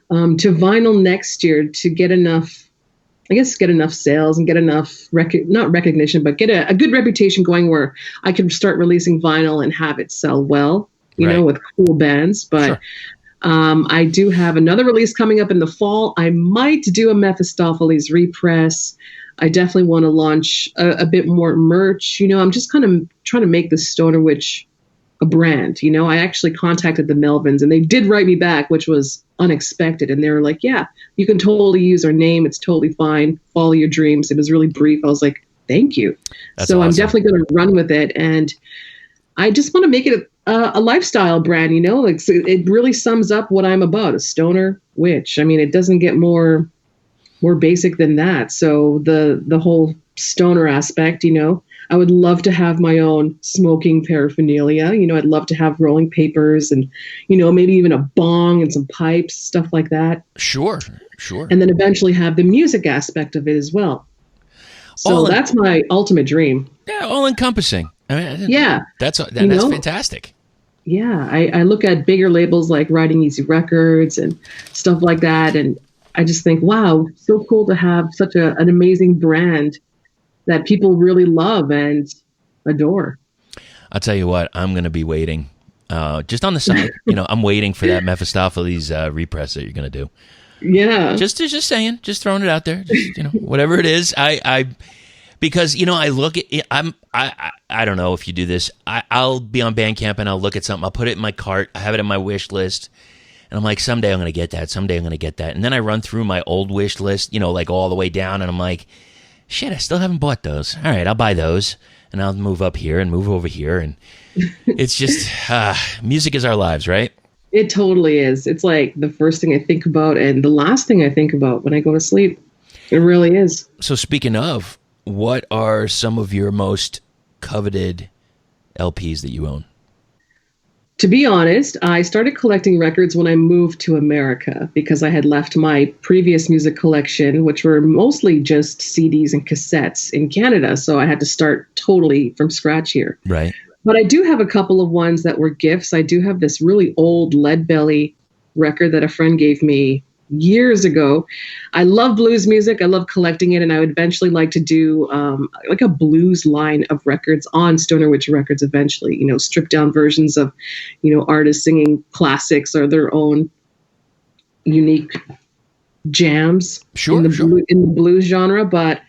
to vinyl next year to get enough sales and get enough, not recognition, but get a good reputation going where I can start releasing vinyl and have it sell well, with cool bands. But sure. I do have another release coming up in the fall. I might do a Mephistopheles repress. I definitely want to launch a bit more merch. I'm just kind of trying to make the Stoner Witch a brand. I actually contacted the Melvins, and they did write me back, which was unexpected. And they were like, yeah, you can totally use our name. It's totally fine. Follow your dreams. It was really brief. I was like, thank you. That's so awesome. I'm definitely going to run with it. And I just want to make it a lifestyle brand, like it really sums up what I'm about, a stoner witch. I mean, it doesn't get more basic than that. So the whole stoner aspect, I would love to have my own smoking paraphernalia. I'd love to have rolling papers and, maybe even a bong and some pipes, stuff like that. Sure. And then eventually have the music aspect of it as well. So that's my ultimate dream. Yeah, all encompassing. I mean, yeah. That's fantastic. Yeah. I look at bigger labels like Riding Easy Records and stuff like that. And I just think, wow, so cool to have such an amazing brand that people really love and adore. I'll tell you what, I'm going to be waiting. Just on the side, I'm waiting for that Mephistopheles repress that you're going to do. Yeah. Just saying, just throwing it out there. Just, whatever it is, because I look at it, I don't know if you do this. I'll be on Bandcamp and I'll look at something. I'll put it in my cart. I have it in my wish list. And I'm like, someday I'm going to get that. Someday I'm going to get that. And then I run through my old wish list, like all the way down. And I'm like, shit, I still haven't bought those. All right, I'll buy those, and I'll move up here and move over here, and it's just music is our lives, right? It totally is. It's like the first thing I think about and the last thing I think about when I go to sleep. It really is. So speaking of, what are some of your most coveted LPs that you own? To be honest, I started collecting records when I moved to America because I had left my previous music collection, which were mostly just CDs and cassettes in Canada. So I had to start totally from scratch here. Right. But I do have a couple of ones that were gifts. I do have this really old Lead Belly record that a friend gave me years ago. I love blues music. I love collecting it. And I would eventually like to do like a blues line of records on Stoner Witch Records eventually, stripped down versions of, artists singing classics or their own unique jams in the blues genre. But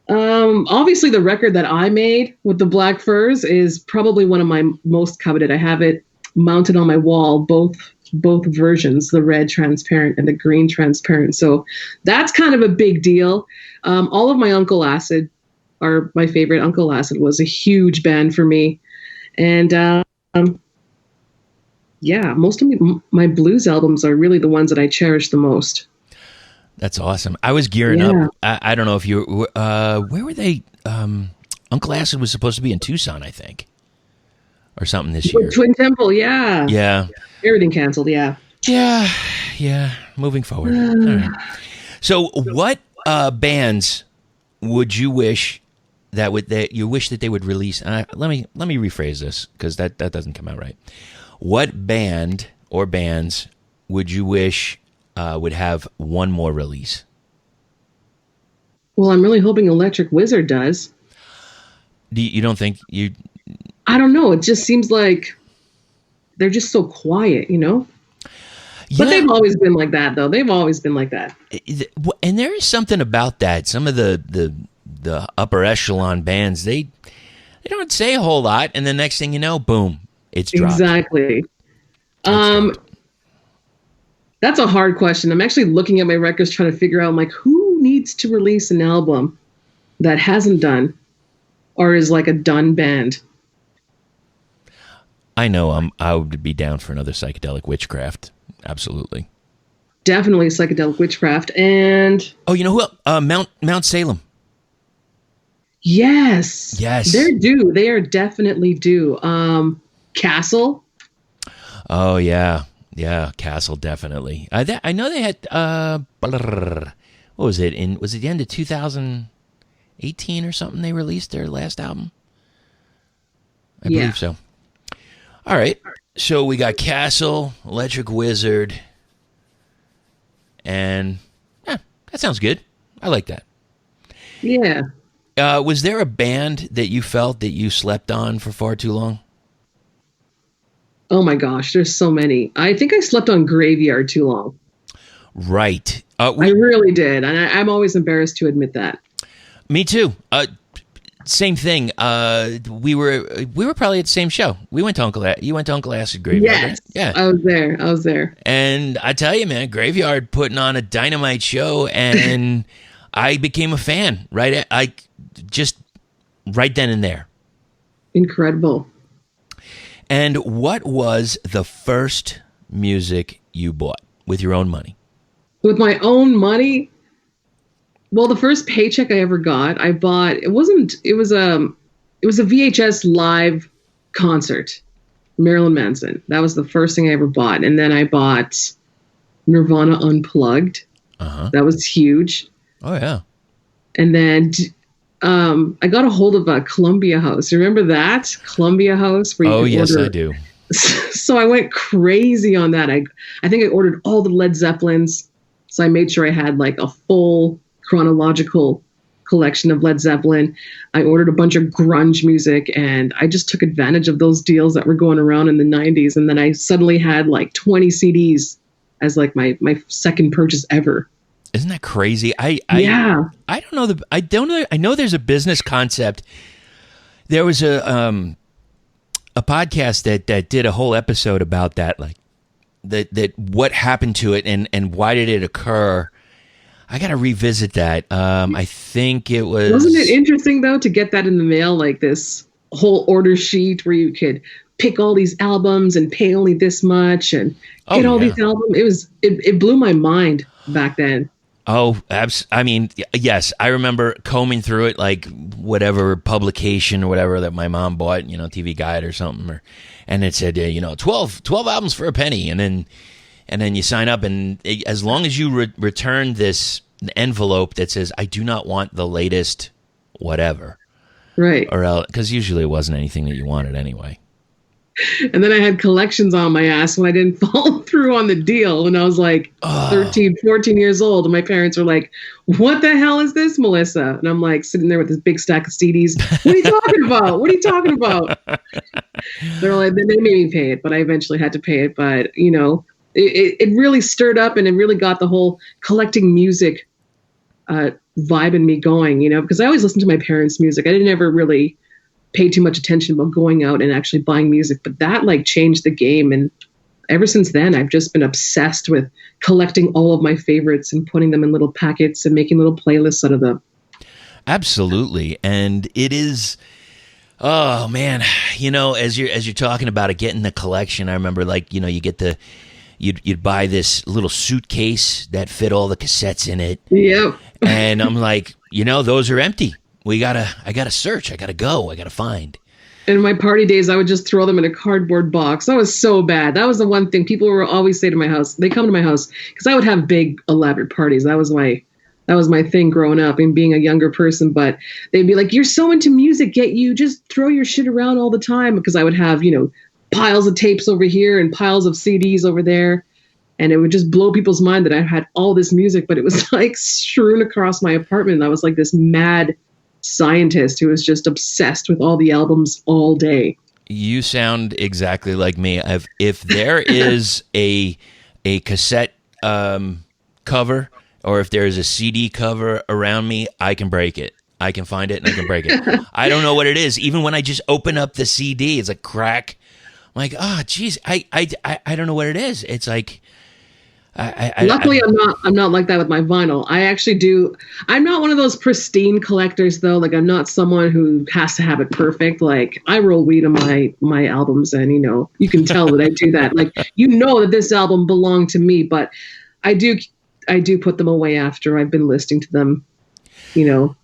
obviously the record that I made with the Black Furs is probably one of my most coveted. I have it mounted on my wall, both versions, the red transparent and the green transparent. So that's kind of a big deal. All of my Uncle Acid are my favorite. Uncle Acid was a huge band for me. And most of my blues albums are really the ones that I cherish the most. That's awesome. I was gearing up. I don't know if you where were they? Uncle Acid was supposed to be in Tucson, I think, or something this year. Twin Temple, yeah. Yeah. Everything canceled, yeah. Yeah. Moving forward. All right. So, what bands would you wish that they would release? Let me rephrase this because that doesn't come out right. What band or bands would you wish would have one more release? Well, I'm really hoping Electric Wizard does. You don't think you? I don't know. It just seems like they're just so quiet, Yeah. But they've always been like that, though. They've always been like that. And there is something about that. Some of the upper echelon bands, they don't say a whole lot, and the next thing you know, boom, it's dropped. Exactly. That's a hard question. I'm actually looking at my records trying to figure out, like, who needs to release an album that hasn't done or is like a done band? I know I would be down for another Psychedelic Witchcraft. Absolutely. Definitely Psychedelic Witchcraft. And you know who? Mount Salem. Yes. They're due. They are definitely due. Castle. Oh, yeah. Yeah, Castle, definitely. I know they had, what was it? Was it the end of 2018 or something they released their last album? I believe so. All right. So we got Castle, Electric Wizard, and that sounds good. I like that. Yeah. Was there a band that you felt that you slept on for far too long? Oh my gosh, there's so many. I think I slept on Graveyard too long. Right. I really did. And I'm always embarrassed to admit that. Me too. Same thing. We were probably at the same show. You went to Uncle Acid Graveyard. Yes. Right? Yeah. I was there. And I tell you, man, Graveyard putting on a dynamite show, and I became a fan right then and there. Incredible. And what was the first music you bought with your own money? With my own money? Well, the first paycheck I ever got, it was a VHS live concert, Marilyn Manson. That was the first thing I ever bought. And then I bought Nirvana Unplugged. Uh-huh. That was huge. Oh, yeah. And then I got a hold of a Columbia House. Remember that? Columbia House? Where you yes, I do. So I went crazy on that. I think I ordered all the Led Zeppelins. So I made sure I had like a full chronological collection of Led Zeppelin. I ordered a bunch of grunge music, and I just took advantage of those deals that were going around in the 90s. And then I suddenly had like 20 CDs as like my second purchase ever. Isn't that crazy? I don't know I know there's a business concept. There was a podcast that did a whole episode about that, like that what happened to it and why did it occur. I got to revisit that. I think it was. Wasn't it interesting though to get that in the mail, like this whole order sheet where you could pick all these albums and pay only this much and get all these albums? It blew my mind back then. Oh, I mean, yes, I remember combing through it, like whatever publication or whatever that my mom bought, TV Guide or something, and it said, 12 albums for a penny, and then you sign up, and as long as you return this envelope that says, I do not want the latest whatever, right? Or because usually it wasn't anything that you wanted anyway. And then I had collections on my ass when I didn't follow through on the deal. And I was like 13, 14 years old. And my parents were like, what the hell is this, Melissa? And I'm like sitting there with this big stack of CDs. What are you talking about? What are you talking about? They're like, they made me pay it, but I eventually had to pay it. But, it really stirred up and it really got the whole collecting music vibe in me going, because I always listened to my parents' music. I didn't ever really pay too much attention about going out and actually buying music, but that changed the game. And ever since then, I've just been obsessed with collecting all of my favorites and putting them in little packets and making little playlists out of them. Absolutely. And it is, oh man, as you're talking about it, getting the collection, I remember you get you'd buy this little suitcase that fit all the cassettes in it. Yeah. And I'm like, those are empty. I gotta search. I gotta go. I gotta find. In my party days, I would just throw them in a cardboard box. That was so bad. That was the one thing people were always say to my house. They come to my house because I would have big, elaborate parties. That was my thing growing up and being a younger person. But they'd be like, "You're so into music, yet you just throw your shit around all the time." Because I would have, piles of tapes over here and piles of CDs over there. And it would just blow people's mind that I had all this music, but it was strewn across my apartment. I was like this mad scientist who was just obsessed with all the albums all day. You sound exactly like me. If there is a cassette cover or if there is a CD cover around me, I can break it. I can find it and I can break it. I don't know what it is. Even when I just open up the CD, it's a crack. I'm like, oh, geez, I don't know what it is. It's like. Luckily, I'm not like that with my vinyl. I actually do. I'm not one of those pristine collectors, though. I'm not someone who has to have it perfect. I roll weed on my albums, and you can tell that I do that. That this album belonged to me, but I do put them away after I've been listening to them.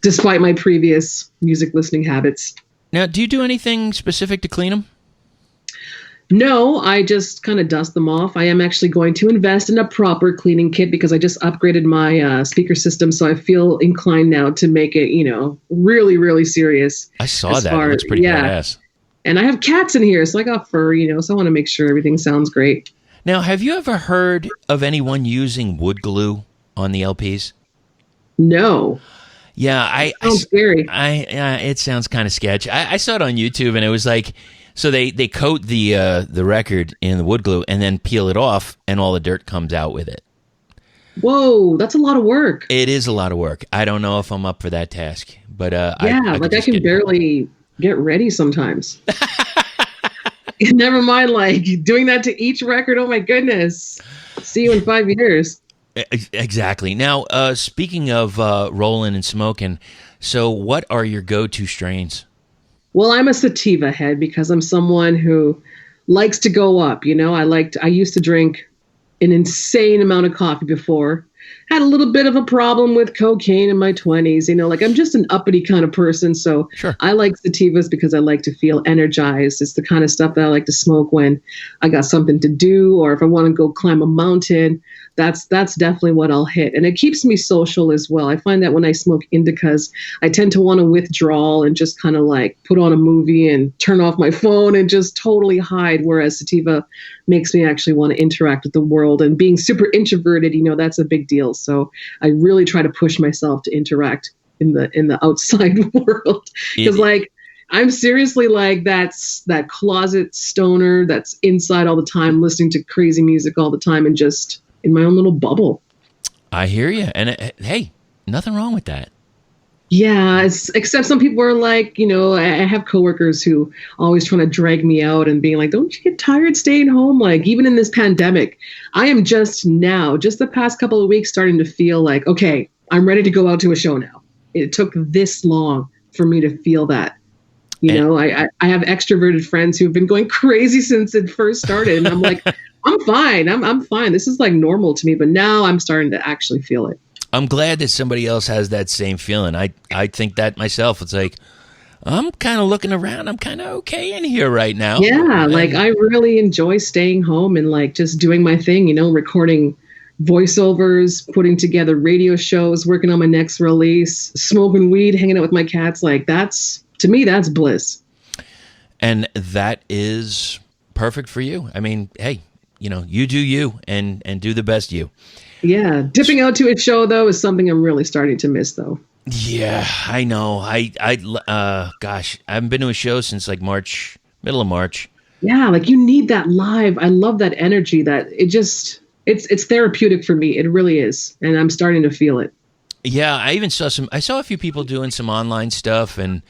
Despite my previous music listening habits. Now, do you do anything specific to clean them? No, I just kind of dust them off. I am actually going to invest in a proper cleaning kit because I just upgraded my speaker system. So I feel inclined now to make it, really, really serious. I saw that. It looks pretty badass. And I have cats in here, so I got fur, so I want to make sure everything sounds great. Now, have you ever heard of anyone using wood glue on the LPs? No. Yeah, sounds scary. It sounds kind of sketch. I saw it on YouTube, and it was like, so they coat the record in the wood glue and then peel it off, and all the dirt comes out with it. Whoa, that's a lot of work. It is a lot of work. I don't know if I'm up for that task, but I can barely get ready sometimes. Never mind, doing that to each record. Oh my goodness! See you in 5 years. Exactly. Now, speaking of rolling and smoking, so what are your go-to strains? Well, I'm a sativa head because I'm someone who likes to go up. I used to drink an insane amount of coffee before. Had a little bit of a problem with cocaine in my 20s. I'm just an uppity kind of person. So sure. I like sativas because I like to feel energized. It's the kind of stuff that I like to smoke when I got something to do, or if I want to go climb a mountain. That's definitely what I'll hit. And it keeps me social as well. I find that when I smoke indicas, I tend to want to withdraw and just kind of put on a movie and turn off my phone and just totally hide. Whereas sativa makes me actually want to interact with the world. And being super introverted, that's a big deal. So I really try to push myself to interact in the outside world. Because I'm seriously that closet stoner that's inside all the time, listening to crazy music all the time and just in my own little bubble. I hear you. And hey, nothing wrong with that. Yeah, except some people are I have coworkers who always trying to drag me out and being like, don't you get tired staying home? Even in this pandemic, I am just the past couple of weeks starting to feel okay, I'm ready to go out to a show now. It took this long for me to feel that. I have extroverted friends who've been going crazy since it first started. And I'm like, I'm fine. I'm fine. This is like normal to me. But now I'm starting to actually feel it. I'm glad that somebody else has that same feeling. I think that myself. It's like, I'm kind of looking around. I'm kind of okay in here right now. Yeah. Like I really enjoy staying home and like just doing my thing, recording voiceovers, putting together radio shows, working on my next release, smoking weed, hanging out with my cats. Like to me, that's bliss. And that is perfect for you. I mean, hey, you do you and do the best you. Yeah. Dipping out to a show, though, is something I'm really starting to miss, though. Yeah, I know. Gosh, I haven't been to a show since like March, middle of March. Yeah, like you need that live. I love that energy. That it's therapeutic for me. It really is, and I'm starting to feel it. Yeah, I saw a few people doing some online stuff, and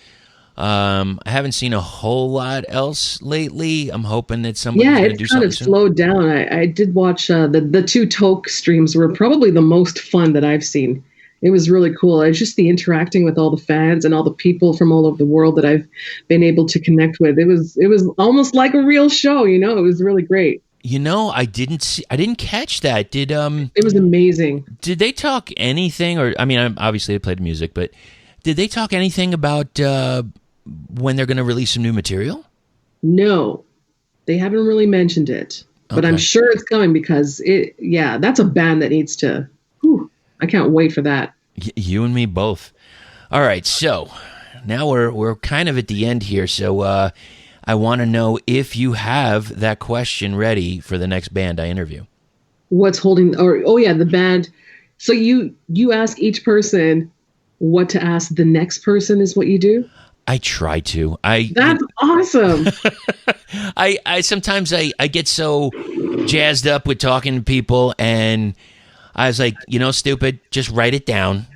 I haven't seen a whole lot else lately. I'm hoping that somebody's going to do something. Yeah, it's kind of slowed down. I did watch the two Toke streams were probably the most fun that I've seen. It was really cool. It's just the interacting with all the fans and all the people from all over the world that I've been able to connect with. It was almost like a real show. It was really great. I didn't catch that. It was amazing. Did they talk anything, or I mean, obviously they played music, but did they talk anything about when they're going to release some new material? No, they haven't really mentioned it, but okay. I'm sure it's coming because that's a band that needs to. I can't wait for that. You and me both. All right, so now we're kind of at the end here, so I want to know if you have that question ready for the next band I interview. What's holding? The band. So you ask each person what to ask the next person is what you do? I try to. That's awesome. I sometimes I get so jazzed up with talking to people, and I was like, stupid, just write it down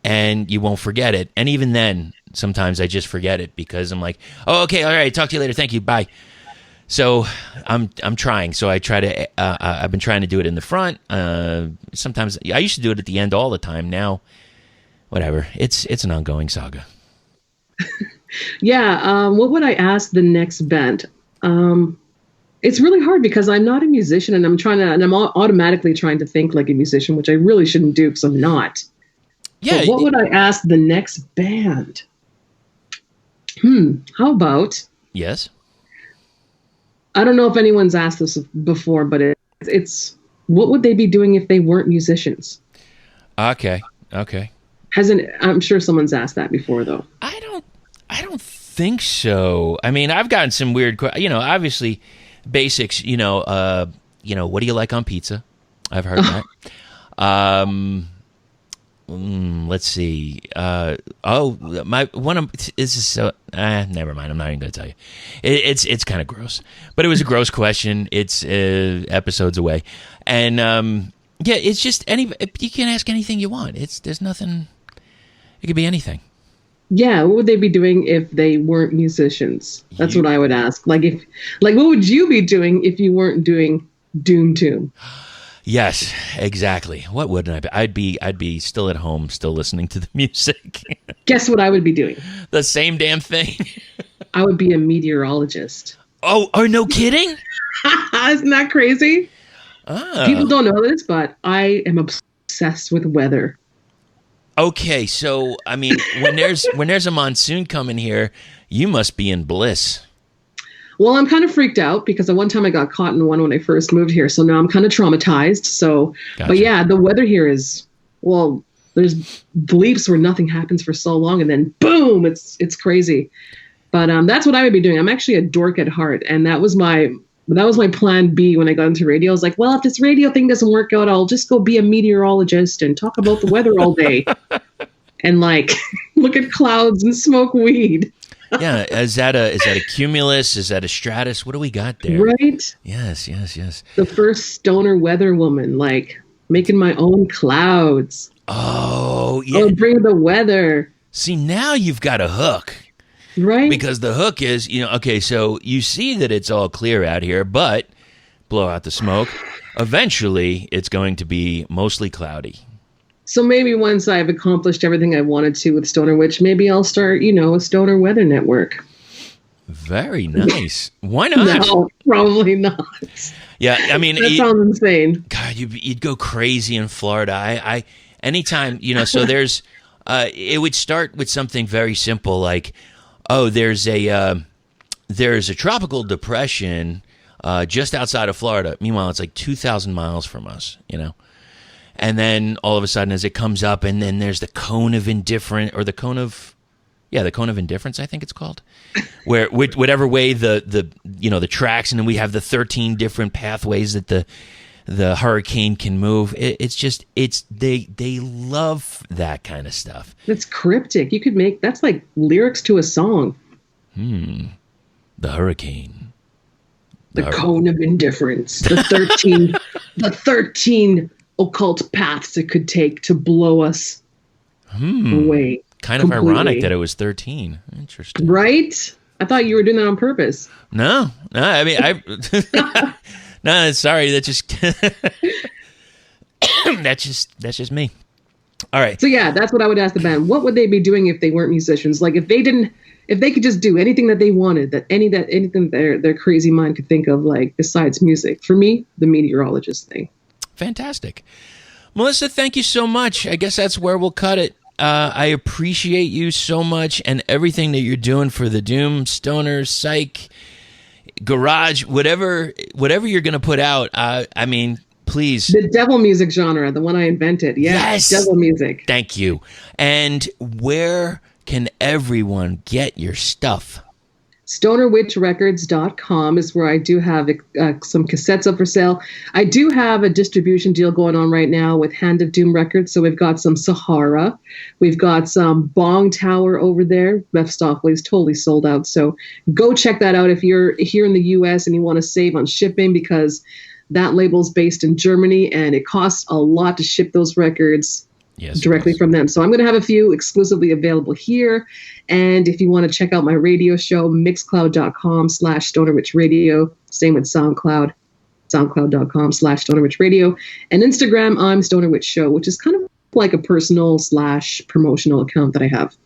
and you won't forget it. And even then, sometimes I just forget it because I'm like, oh, okay, all right, talk to you later. Thank you. Bye. So I'm trying. So I try to, I've been trying to do it in the front. Sometimes I used to do it at the end all the time. Now, whatever. It's an ongoing saga. Yeah. What would I ask the next band? It's really hard because I'm not a musician and I'm automatically trying to think like a musician, which I really shouldn't do because I'm not. Yeah. But what would I ask the next band? How about? Yes. I don't know if anyone's asked this before, but it's what would they be doing if they weren't musicians? Okay. I'm sure someone's asked that before, though. I don't think so. I mean, I've gotten some weird, obviously basics, what do you like on pizza? I've heard that. Let's see. Never mind. I'm not even going to tell you. It's kind of gross, but it was a gross question. It's episodes away. And, it's just you can ask anything you want. There's nothing, it could be anything. Yeah, what would they be doing if they weren't musicians? That's what I would ask. What would you be doing if you weren't doing Doom Tomb? Yes, exactly. What wouldn't I be? I'd be still at home, still listening to the music. Guess what I would be doing? The same damn thing. I would be a meteorologist. Oh, no kidding? Isn't that crazy? Oh. People don't know this, but I am obsessed with weather. Okay, so I mean, when there's a monsoon coming here, you must be in bliss. Well, I'm kind of freaked out because at one time I got caught in one when I first moved here, so now I'm kind of traumatized. So, Gotcha. But yeah, the weather here is there's bleeps where nothing happens for so long, and then boom, it's crazy. But that's what I would be doing. I'm actually a dork at heart, and that was my plan B when I got into radio. I was like, well, if this radio thing doesn't work out, I'll just go be a meteorologist and talk about the weather all day and look at clouds and smoke weed. Yeah. Is that a cumulus? Is that a stratus? What do we got there? Right. Yes. The first stoner weather woman, making my own clouds. Oh, yeah. Oh, bring the weather. See, now you've got a hook. Right. Because the hook is, okay, so you see that it's all clear out here, but blow out the smoke. Eventually, it's going to be mostly cloudy. So maybe once I've accomplished everything I wanted to with Stoner Witch, maybe I'll start, a Stoner Weather Network. Very nice. Why not? No, probably not. Yeah, I mean, that sounds insane. God, you'd go crazy in Florida. I anytime, so there's, it would start with something very simple like, oh, there's a tropical depression just outside of Florida. Meanwhile, it's like 2,000 miles from us, And then all of a sudden, as it comes up, and then there's the cone of indifference, or the cone of indifference, I think it's called, where whatever way the tracks, and then we have the 13 different pathways that the hurricane can move. They love that kind of stuff. That's cryptic. You could that's like lyrics to a song. The hurricane. The cone of indifference. The 13 occult paths it could take to blow us away. Kind of completely. Ironic that it was 13. Interesting. Right? I thought you were doing that on purpose. No. I mean, no, sorry. That's just me. All right. So yeah, that's what I would ask the band. What would they be doing if they weren't musicians? Like if they could just do anything that they wanted, anything their crazy mind could think of, like besides music. For me, the meteorologist thing. Fantastic. Melissa, thank you so much. I guess that's where we'll cut it. I appreciate you so much and everything that you're doing for the Doom, Stoner, Psych, Garage, whatever you're going to put out. I mean, please. The devil music genre, the one I invented. Yes. Devil music. Thank you. And where can everyone get your stuff? StonerWitchRecords.com is where I do have some cassettes up for sale. I do have a distribution deal going on right now with Hand of Doom Records. So we've got some Sahara. We've got some Bong Tower over there. Mephistopheles is totally sold out. So go check that out if you're here in the U.S. and you want to save on shipping, because that label's based in Germany and it costs a lot to ship those records directly from them. So I'm going to have a few exclusively available here. And if you want to check out my radio show, mixcloud.com/StonerWitchRadio. Same with SoundCloud, SoundCloud.com/StonerWitchRadio. And Instagram, I'm Stoner Witch Show, which is kind of like a personal / promotional account that I have.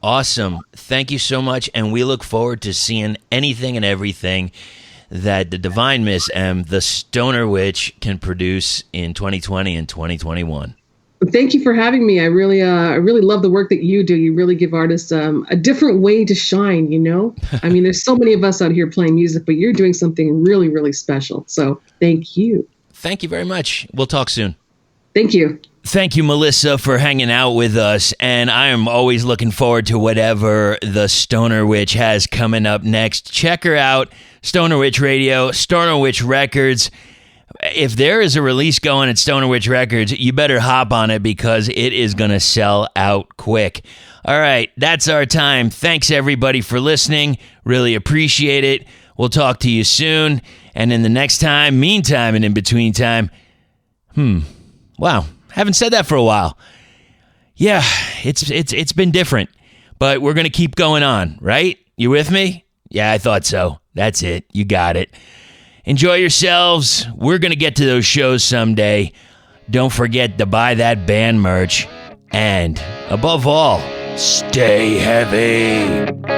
Awesome. Thank you so much. And we look forward to seeing anything and everything that the Divine Miss M, the Stoner Witch, can produce in 2020 and 2021. Thank you for having me. I really love the work that you do. You really give artists a different way to shine, I mean, there's so many of us out here playing music, but you're doing something really, really special. So thank you. Thank you very much. We'll talk soon. Thank you. Thank you, Melissa, for hanging out with us. And I am always looking forward to whatever the Stoner Witch has coming up next. Check her out, Stoner Witch Radio, Stoner Witch Records. If there is a release going at Stoner Witch Records, you better hop on it because it is going to sell out quick. All right, that's our time. Thanks, everybody, for listening. Really appreciate it. We'll talk to you soon. And in the meantime, and in between time, wow, haven't said that for a while. Yeah, it's been different, but we're going to keep going on, right? You with me? Yeah, I thought so. That's it. You got it. Enjoy yourselves. We're going to get to those shows someday. Don't forget to buy that band merch. And above all, stay heavy.